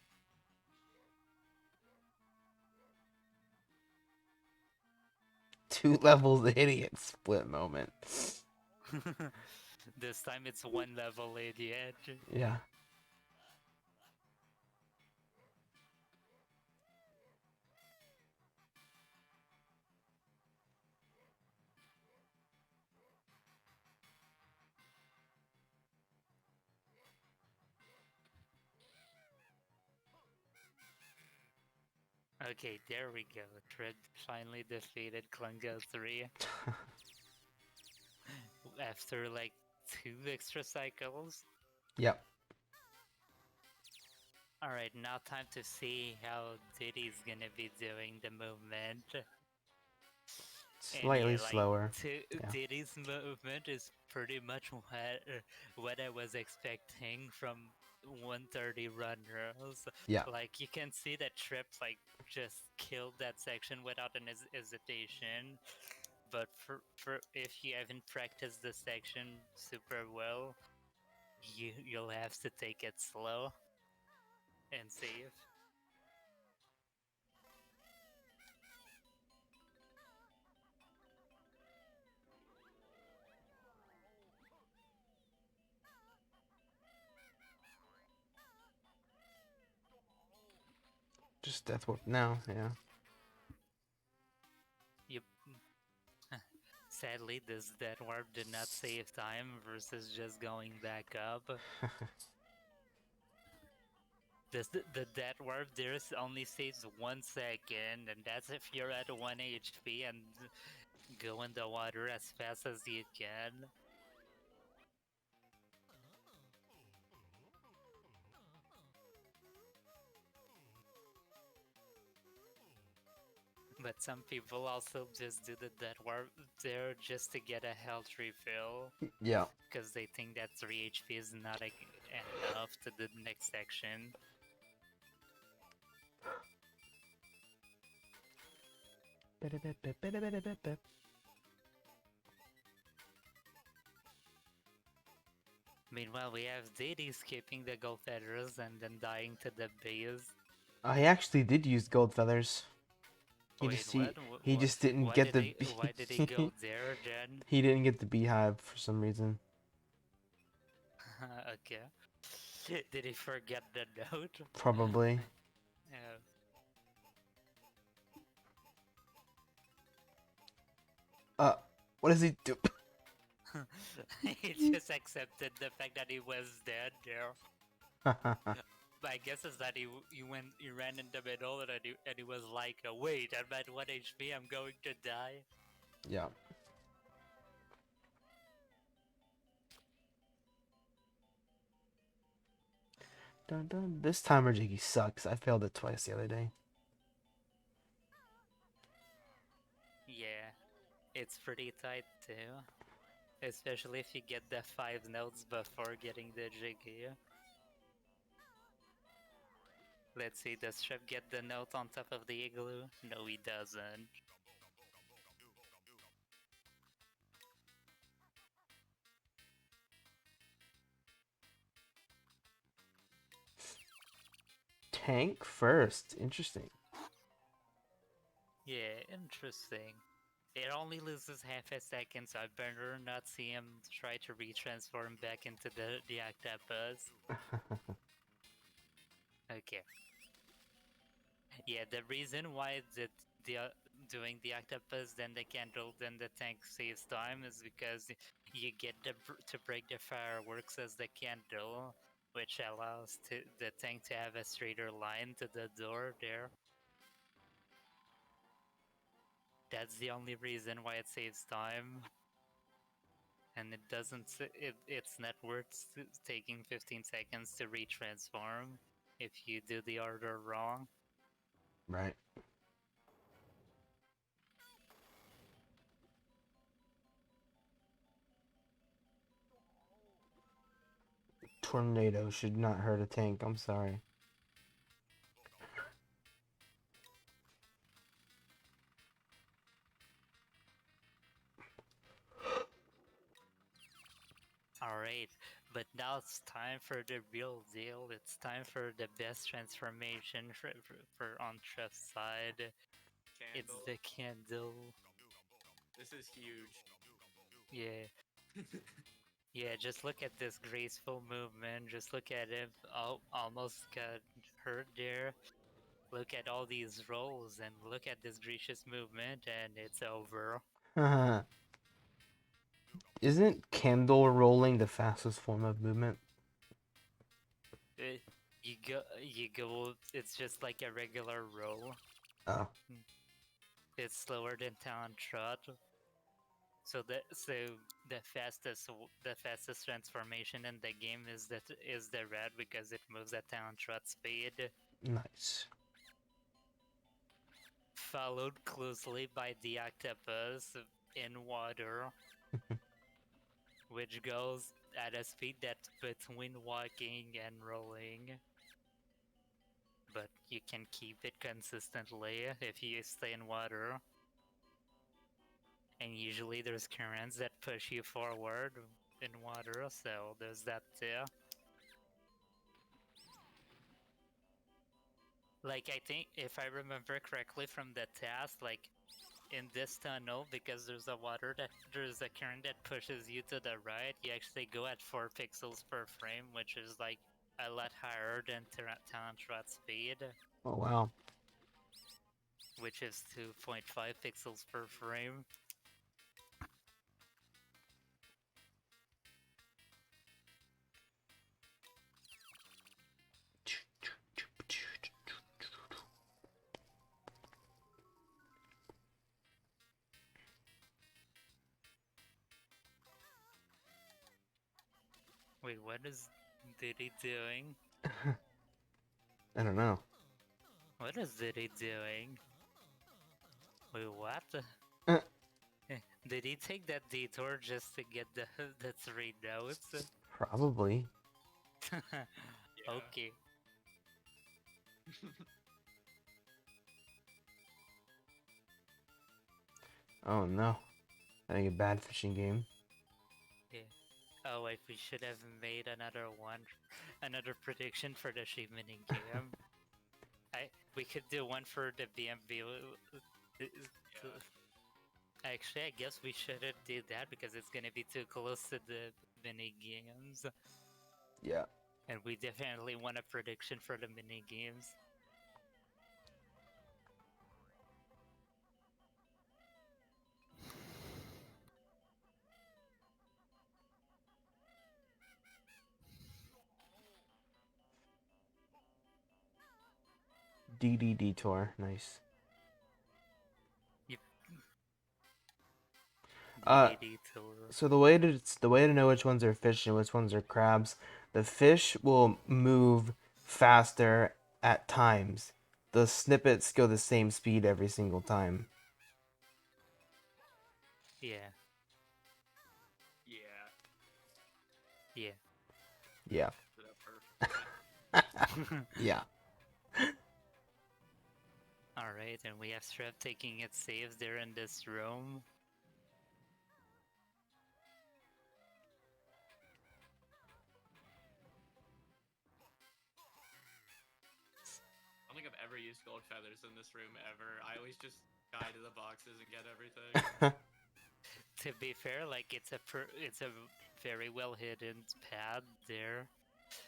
Two levels idiot split moment. This time it's 1 level idiot. Yeah. Okay, there we go. Trip finally defeated Klungo 3 after like 2 extra cycles. Yep. Alright, now time to see how Diddy's gonna be doing the movement. And Slightly yeah, like slower. Yeah. Diddy's movement is pretty much what I was expecting from 130 runners. Yeah. Like you can see that Trip like just killed that section without an hesitation. But for if you haven't practiced the section super well, you'll have to take it slow and safe. Just death warp now. Yeah. Yep. Sadly, this dead warp did not save time versus just going back up. The dead warp there only saves 1 second, and that's if you're at 1 HP and go in the water as fast as you can. But some people also just do the dead warp there just to get a health refill, Yeah. because they think that 3 HP is not enough to do the next section. Meanwhile, we have Diddy skipping the gold feathers and then dying to the base. I actually did use gold feathers. Wait, what? He just didn't get the. Why did he go there then? He didn't get the beehive for some reason. Okay. Did he forget the note? Probably. What does he do? He just accepted the fact that he was dead there. My guess is that he ran in the middle and he was like, wait, I'm at 1 HP, I'm going to die. Yeah. Dun, dun. This timer jiggy sucks. I failed it twice the other day. Yeah, it's pretty tight too. Especially if you get the 5 notes before getting the jiggy. Let's see, does Trip get the note on top of the igloo? No, he doesn't. Tank first. Interesting. Yeah, interesting. It only loses half a second, so I better not see him try to retransform back into the octopus. Okay. Yeah, the reason why doing the octopus, then the candle, then the tank saves time is because you get to break the fireworks as the candle, which allows the tank to have a straighter line to the door there. That's the only reason why it saves time. And it doesn't. It's not worth taking 15 seconds to retransform if you do the order wrong. Right. Tornado should not hurt a tank. I'm sorry. Alright, but now it's time for the real deal. It's time for the best transformation for on Treff's side. It's Candle. the candle. This is huge. Yeah. Yeah, just look at this graceful movement. Just look at him. Oh, almost got hurt there. Look at all these rolls and look at this gracious movement, and it's over. Isn't candle rolling the fastest form of movement? You go. It's just like a regular roll. Oh, It's slower than Talon Trot. So the fastest transformation in the game is the red because it moves at Talon Trot speed, nice. followed closely by the octopus in water, which goes at a speed that's between walking and rolling. But you can keep it consistently if you stay in water. And usually there's currents that push you forward in water, so there's that too. Like, I think, if I remember correctly from the task, like, in this tunnel, because there's a current that pushes you to the right, you actually go at 4 pixels per frame, which is, like, a lot higher than Talent Trot speed, Oh wow. which is 2.5 pixels per frame. Wait, what is Diddy doing? I don't know. What is Diddy doing? Wait, what? Uh. Did he take that detour just to get the 3 notes? Probably. Okay. Oh no. Having a bad fishing game. Yeah. Oh wait, we should have made another prediction for the achievement in game. We could do one for the BMV. Actually, I guess we shouldn't do that because it's gonna be too close to the mini games, Yeah. and we definitely want a prediction for the mini games. DD Detour. Nice. Uh, Tour. So the way to know which ones are fish and which ones are crabs, the fish will move faster at times. The snippets go the same speed every single time. Yeah. Yeah. Yeah. Yeah. So that perfectly. Yeah. Alright, and we have Strep taking its saves there in this room. I don't think I've ever used gold feathers in this room ever. I always just die to the boxes and get everything. To be fair, like it's a very well hidden pad there,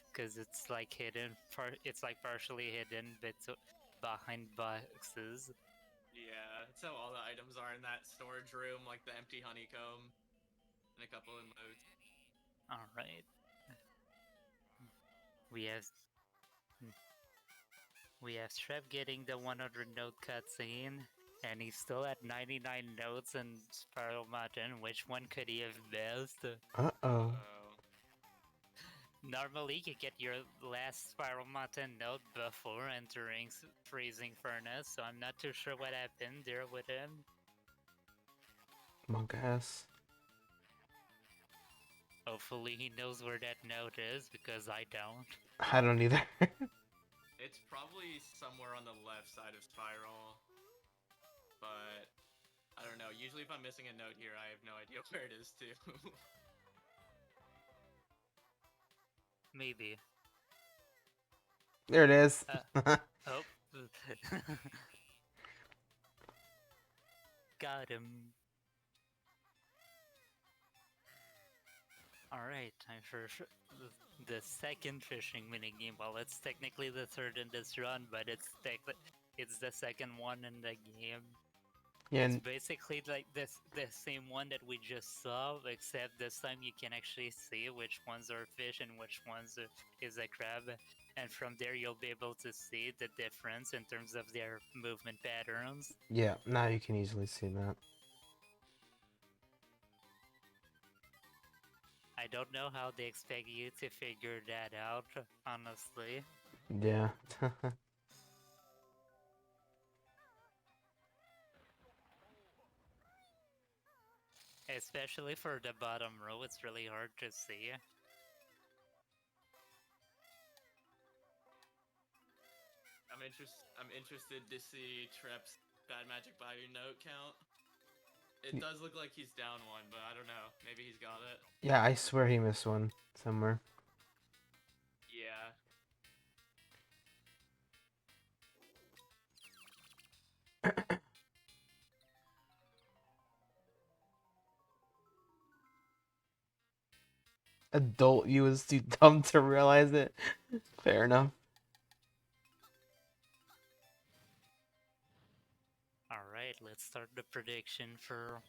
because it's like it's like partially hidden behind boxes. Yeah, that's how all the items are in that storage room, like the empty honeycomb and a couple of moats. Alright. We have we have Strep getting the 100 note cutscene, and he's still at 99 notes in Spiral Mountain. Which one could he have missed? Uh-oh. Oh. Normally, you get your last Spiral Mountain note before entering Freezing Furnace, so I'm not too sure what happened there with him. Monk ass. Hopefully he knows where that note is, because I don't. I don't either. It's probably somewhere on the left side of Spiral. But I don't know. Usually if I'm missing a note here, I have no idea where it is too. Maybe. There it is. Oh. Got him. Alright, time for the second fishing minigame. Well, it's technically the third in this run, but it's the second one in the game. Yeah, It's and basically like the same one that we just saw, except this time you can actually see which ones are fish and which ones is a crab, and from there you'll be able to see the difference in terms of their movement patterns. yeah, now you can easily see that. I don't know how they expect you to figure that out, honestly. Yeah. Especially for the bottom row, it's really hard to see. I'm interested to see Trep's bad magic Bayou note count. It does look like he's down one, but I don't know. Maybe he's got it. Yeah, I swear he missed one somewhere. Yeah. Adult you was too dumb to realize it. Fair enough. Alright, let's start the prediction for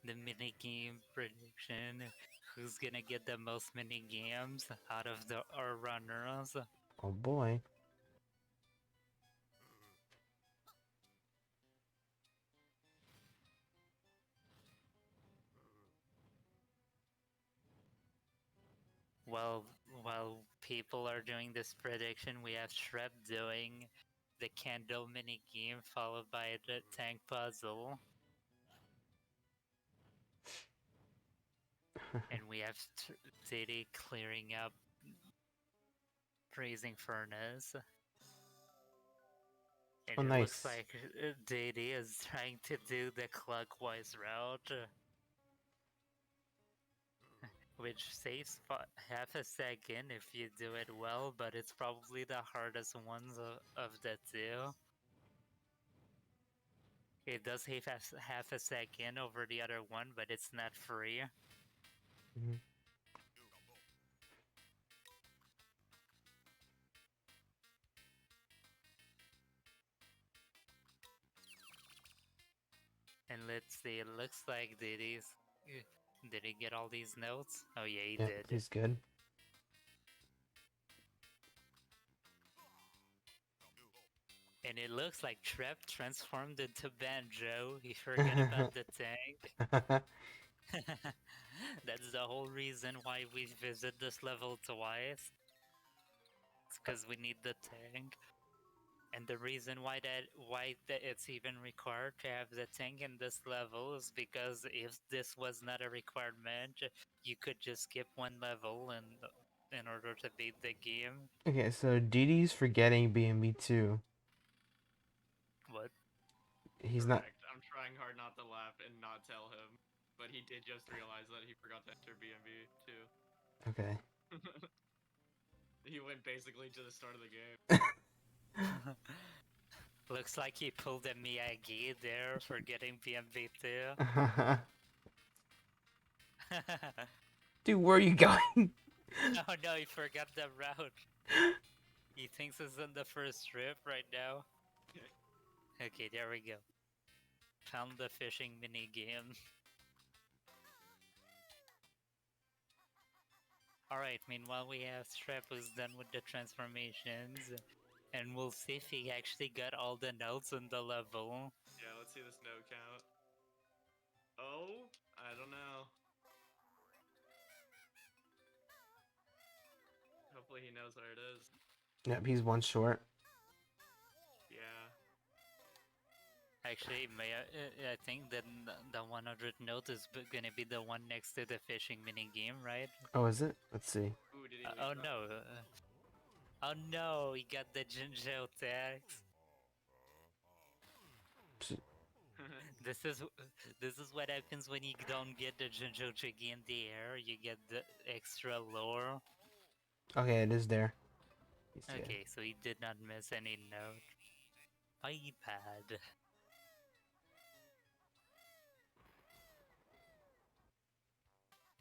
the minigame prediction. Who's gonna get the most minigames out of our runners? Oh boy. Well, while people are doing this prediction, we have Shrep doing the candle minigame, followed by the tank puzzle. And we have Diddy clearing up Freezing Furnace. And Oh, it looks nice. like Diddy is trying to do the clockwise route, which saves half a second if you do it well, but it's probably the hardest ones of the two. It does save half a second over the other one, but it's not free. Mhm. And let's see, it looks like Diddy's... Did he get all these notes? Oh yeah, he Yeah, did. he's good. And it looks like Trep transformed into Banjo. He forgot about the tank. That's the whole reason why we visit this level twice. It's because we need the tank. And the reason why it's even required to have the tank in this level is because if this was not a requirement, you could just skip one level in order to beat the game. Okay, so Didi's forgetting BMB2. What? He's not. Correct. I'm trying hard not to laugh and not tell him, but he did just realize that he forgot to enter BMB too. Okay. He went basically to the start of the game. Looks like he pulled a Miyagi there for getting BMB too. Dude, where are you going? Oh no, he forgot the route. He thinks it's in the first trip right now. Okay, there we go. Found the fishing mini game. Alright, meanwhile we have Strep who's done with the transformations. And we'll see if he actually got all the notes in the level. Yeah, let's see this note count. Oh, I don't know. Hopefully he knows where it is. Yep, he's one short. Yeah. Actually, I think that the 100 note is gonna be the one next to the fishing mini game, right? Oh, is it? Let's see. Ooh, did he Oh leave that? no. Oh no, he got the Jinjo tax. This is what happens when you don't get the Jinjo Jiggy in the air. You get the extra lore. Okay, it is there. He's good. Okay, so he did not miss any note. iPad.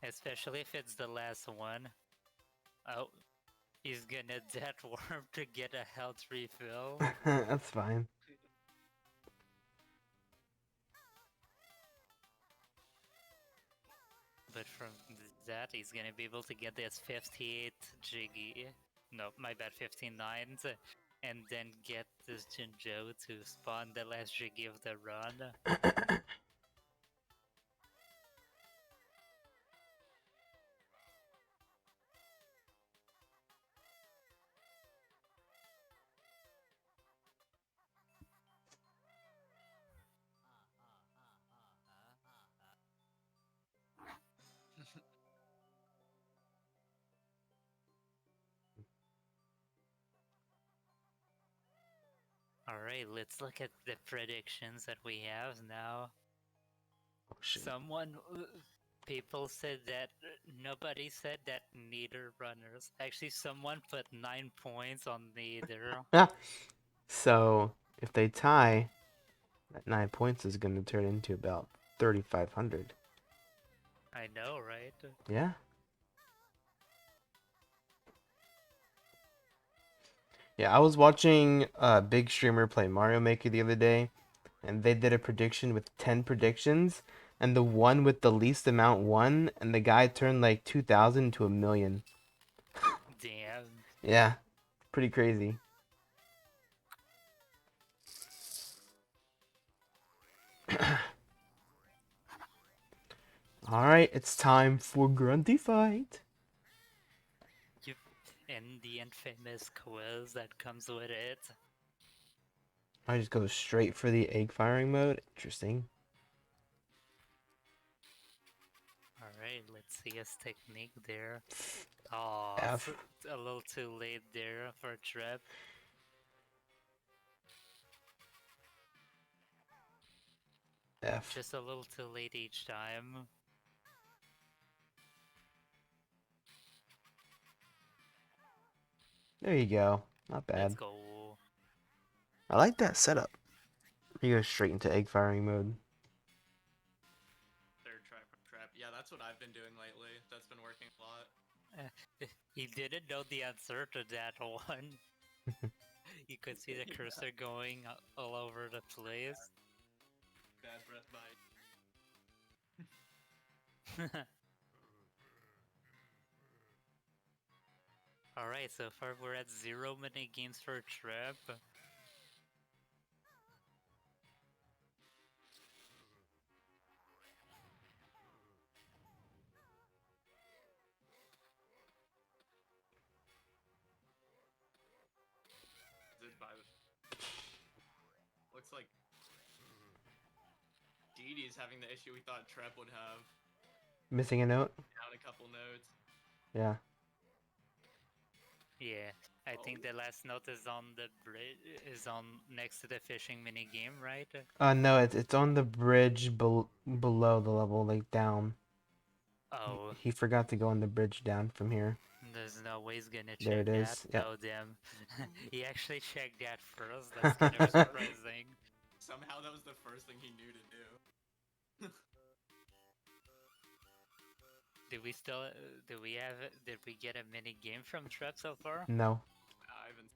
Especially if it's the last one. Oh, he's gonna death warp to get a health refill. That's fine. But from that, he's gonna be able to get this 58 Jiggy. No, my bad, 59. And then get this Jinjo to spawn the last Jiggy of the run. Alright, let's look at the predictions that we have now. Oh shit. People said that nobody said that neither runners. Actually, someone put 9 points on neither. So if they tie, that 9 points is going to turn into about 3,500. I know, right? Yeah. Yeah, I was watching a big streamer play Mario Maker the other day, and they did a prediction with 10 predictions, and the one with the least amount won, and the guy turned like 2,000 into 1,000,000. Damn. Yeah, pretty crazy. Alright, it's time for Grunty fight. And the infamous quiz that comes with it. I just go straight for the egg firing mode. Interesting. Alright, let's see his technique there. Oh, F. a little too late there for Trep. F. Just a little too late each time. There you go. Not Let's bad. go. I like that setup. You go straight into egg firing mode. Third try from trap. Yeah, that's what I've been doing lately. That's been working a lot. He didn't know the answer to that one. You could see the cursor going all over the place. Bad breath bite. Alright, so far we're at 0 mini games for Trep. Looks like DD's having the issue we thought Trep would have. Missing a note? Down a couple notes. Yeah. Yeah, I think the last note is on the bridge, is on next to the fishing mini game, right? No, it's on the bridge below the level, like down. Oh, He forgot to go on the bridge down from here. there's no way he's gonna There check it that. is, yep. Oh, damn. He actually checked that first. That's kind of surprising. Somehow that was the first thing he knew to do. Did we get a mini game from Trep so far? No. I haven't.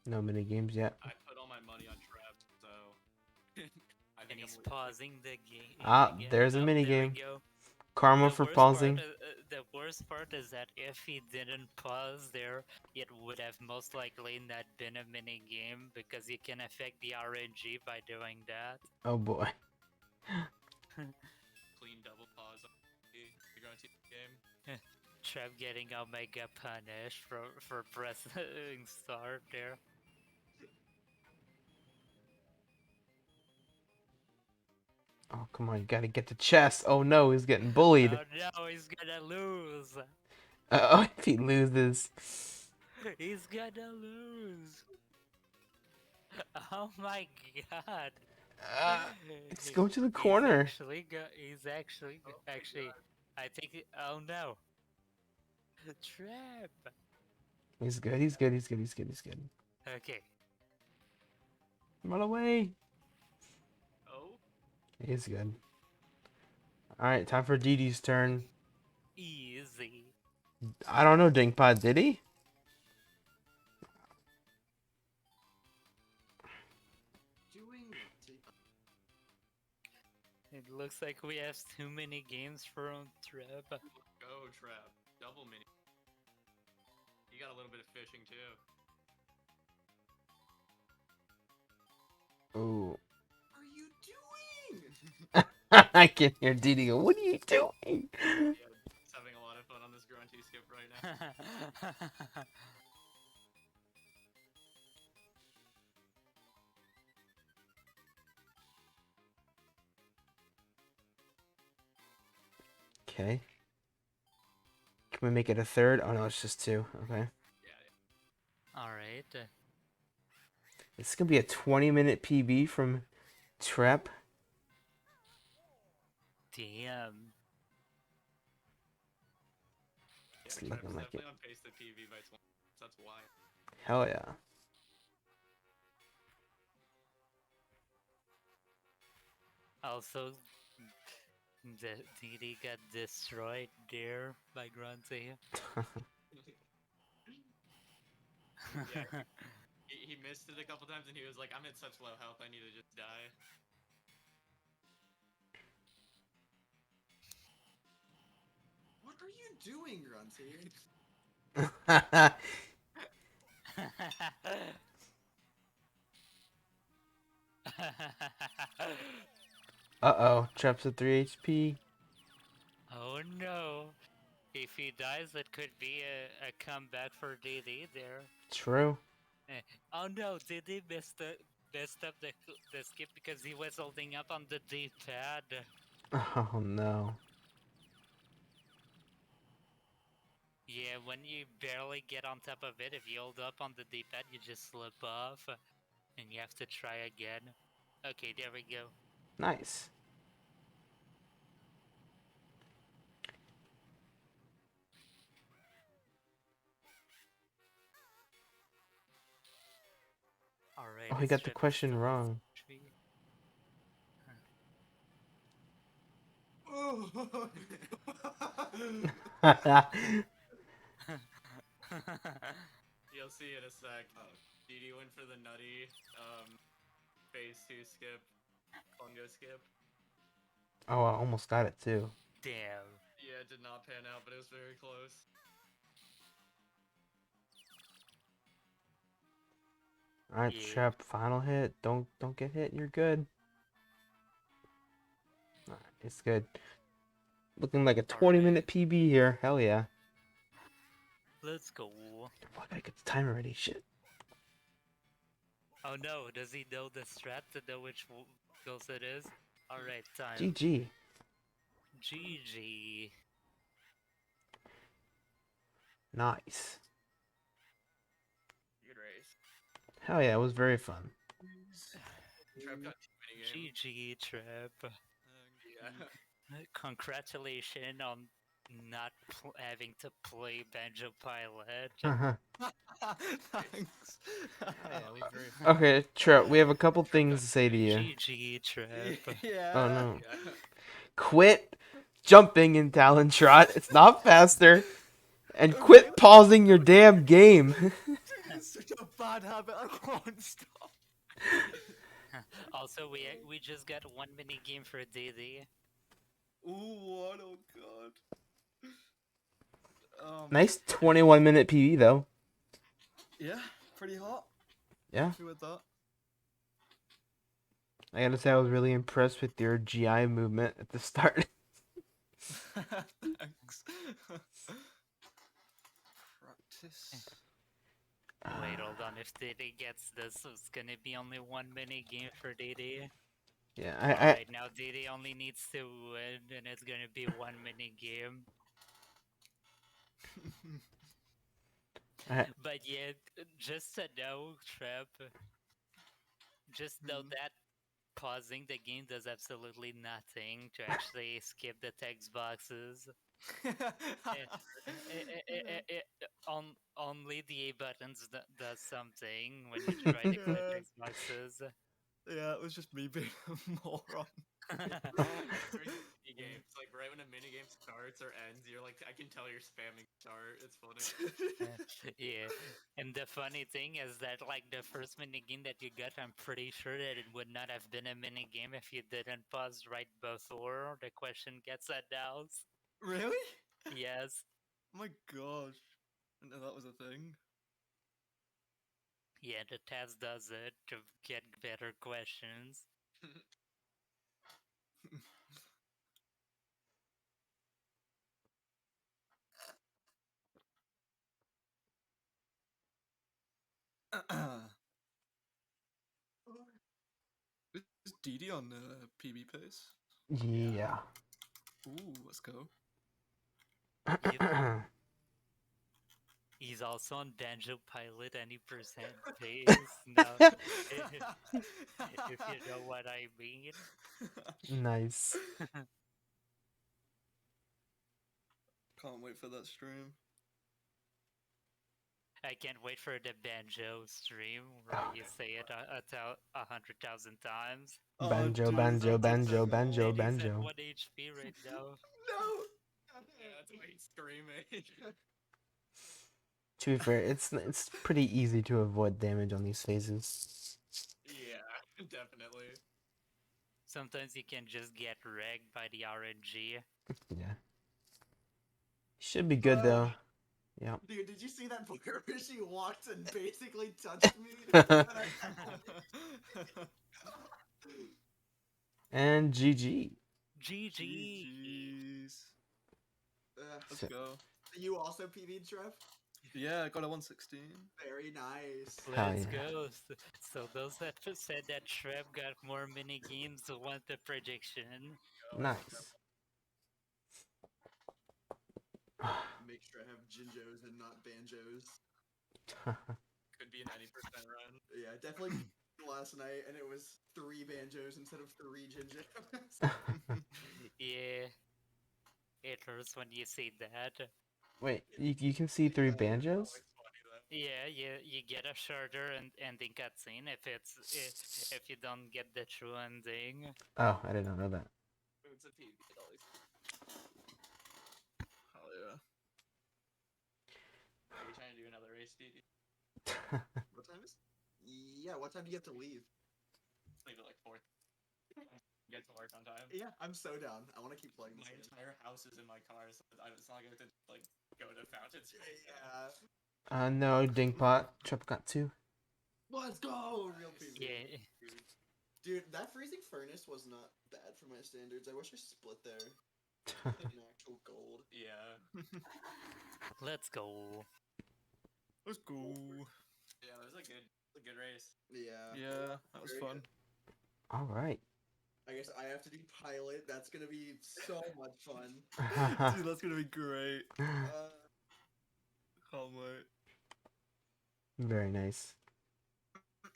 No mini games yet. I put all my money on Trep, so. I And think he's I'm pausing the game. Ah, there's a mini there we game. go. Karma The for worst pausing. The worst part is that if he didn't pause there, it would have most likely not been a mini game because you can affect the RNG by doing that. Oh boy. clean double pause on the Grunty game. Trev getting Omega punished for pressing start there. Oh, come on. You gotta get the chest. Oh no, he's getting bullied. Oh no, he's gonna lose. Oh, if he loses. He's gonna lose. Oh my god. Let's go to the corner. He's actually, I think, oh no. Trap. He's good, he's good, he's good, he's good, he's good. Okay. Run away. Oh? He's good. Alright, time for DD's turn. Easy. I don't know, Dinkpod, did he? Doing looks like we have too many games for Trep. Go trap. Double mini. You got a little bit of fishing too. Ooh. What are you doing? I can hear Didi go, what are you doing? Yeah, just having a lot of fun on this grunty skip right now. Okay. Can we make it a third? Oh no, it's just two. Okay. Alright. It's gonna be a 20-minute PB from Trep. Damn. It's Yeah, looking Trap's like it. definitely on pace to PB by 20. That's why. Hell yeah. Also, the DD got destroyed there by Grunty. Yeah, he missed it a couple times and he was like, I'm at such low health, I need to just die. What are you doing, Grunty? Uh-oh. Trep's at 3 HP. Oh no! If he dies, it could be a comeback for DD there. True. Oh no! DD messed up the skip because he was holding up on the D-pad. Oh no. Yeah, when you barely get on top of it, if you hold up on the D-pad, you just slip off, and you have to try again. Okay, there we go. Nice. Alright. Oh, he got the question wrong. You'll see in a sec. DD went for the nutty phase 2 skip, fungo skip. Oh, I almost got it too. Damn. Yeah, it did not pan out, but it was very close. Alright, Yeah. Trep, final hit. Don't get hit. You're good. Alright, it's good. Looking like a 20-minute PB here. Hell yeah. Let's go. Oh, I gotta get the timer ready. Shit. Oh no, does he know the strat to know which kills it is? Alright, time. GG. GG. Nice. Good race. Hell yeah, it was very fun. Trap got too many games. GG, Trep. Yeah. Congratulations on not having to play Banjo Pilot. Thanks. Yeah, it was very fun. Okay, Trep, we have a couple things to say to you. GG, Trep. Yeah. Oh no. Yeah. Quit jumping in Talon Trot. It's not faster. And quit pausing your damn game. It's such a bad habit. I can't stop. Also, we just got one mini game for DD. Ooh, what? Oh god. Nice 21-minute PB though. Yeah, pretty hot. Yeah. Happy with that. I gotta say I was really impressed with your GI movement at the start. Thanks. Practice. Wait, hold on. If DD gets this, it's gonna be only one mini game for DD. Yeah, Alright, now DD only needs to win, and it's gonna be one mini game. But yeah, just to know, Trep, just know that pausing the game does absolutely nothing to actually skip the text boxes. Only the A buttons does something when you try to click text boxes. Yeah, it was just me being a moron. Games like right when it minigame starts or ends, you're like, I can tell you're spamming start. It's funny. Yeah, and the funny thing is that like the first minigame that you got, I'm pretty sure that it would not have been a minigame if you didn't pause right before the question gets announced. Really? Yes. Oh my gosh. I didn't know that was a thing. Yeah, the test does it to get better questions. Is Didi on PB pace? Yeah. Ooh, let's go. He's also on Banjo Pilot any percent pace. Now, if you know what I mean. Nice. Can't wait for that stream. I can't wait for the banjo stream where you say it 100,000 times. Oh, Banjo, dude, banjo, that's banjo, so banjo, cool. He's at banjo. 1 HP right now. No! Yeah, that's why he's screaming. To be fair, it's pretty easy to avoid damage on these phases. Yeah, definitely. Sometimes you can just get wrecked by the RNG. Yeah. Should be good though. Yep. Dude, did you see that point where she walked and basically touched me? And GG. GG! GG's. Let's So- go. You also PV'd, Trev? Yeah, I got a 116. Very nice. Hell Let's yeah. go. So those that said that Treb got more mini games want the prediction. Nice. Make sure I have Jinjos and not Banjos. Could be an any percent run. Yeah, definitely last night, and it was 3 Banjos instead of 3 Jinjos. Yeah. It hurts when you say that. Wait, you can see 3 banjos? It's funny though. Yeah, you get a shorter and ending cutscene if you don't get the true ending. Oh, I did not know that. It's a PB, it always. Hell yeah. Are we trying to do another race, DD? What time is? Yeah, what time do you have to leave? Leave it like 4th. Get to work on time. Yeah, I'm so down. I want to keep playing this My game. entire house is in my car, so it's not like I have to like go to fountains. Yeah. No, Dingpot. Trep got 2. Let's go! Real PV. Yeah. Dude, that freezing furnace was not bad for my standards. I wish I split there. In actual gold. Yeah. Let's go. Let's go. Yeah, it was a good race. Yeah. Yeah, that was Very fun. Alright. I guess I have to do pilot. That's gonna be so much fun. Dude, that's gonna be great. Can't wait. Very nice.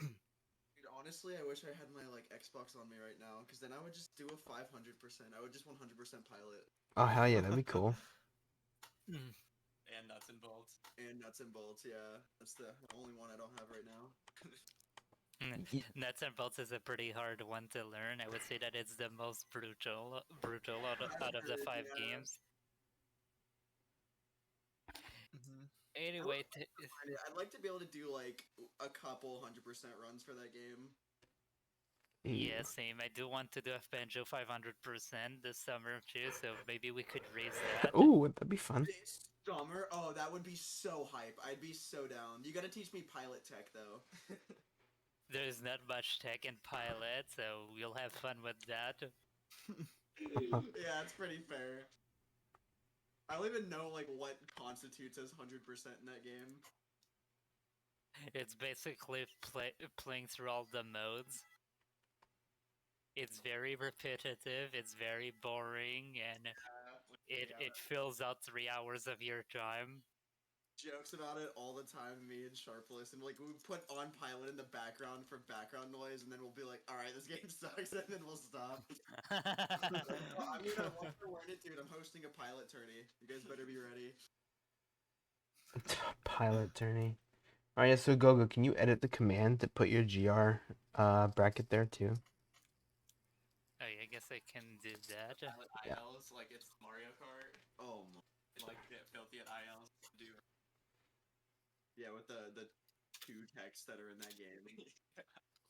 Dude, honestly, I wish I had my like Xbox on me right now, because then I would just do a 500%. I would just 100% pilot. Oh, hell yeah, that'd be cool. And nuts and bolts. And nuts and bolts, yeah. That's the only one I don't have right now. Nuts and bolts is a pretty hard one to learn. I would say that it's the most brutal out of the 5 Yeah. games. Mhm. Anyway, I'd like to be able to do like a couple 100% runs for that game. yeah, same. I do want to do a Banjo 500% this summer too, so maybe we could raise that. Ooh, that'd be fun. This summer? Oh, that would be so hype. I'd be so down. You gotta teach me pilot tech, though. There's not much tech in Pilot, so we'll have fun with that. Yeah, it's pretty fair. I don't even know like what constitutes as 100% in that game. It's basically playing through all the modes. It's very repetitive, it's very boring, and it fills out 3 hours of your time. Jokes about it all the time, me and Sharpless, and like we put on pilot in the background for background noise, and then we'll be like, all right, this game sucks, and then we'll stop. I mean, I want to learn it, dude. I'm hosting a pilot tourney. You guys better be ready. Pilot tourney. Alright, so Gogo, can you edit the command to put your GR bracket there too? Oh yeah, guess I can do that. Pilot Yeah. ILs, like it's Mario Kart. Oh my. Like get filthy at ILs. Do Yeah, with the two techs that are in that game,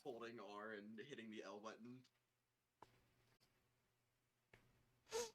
holding R and hitting the L button.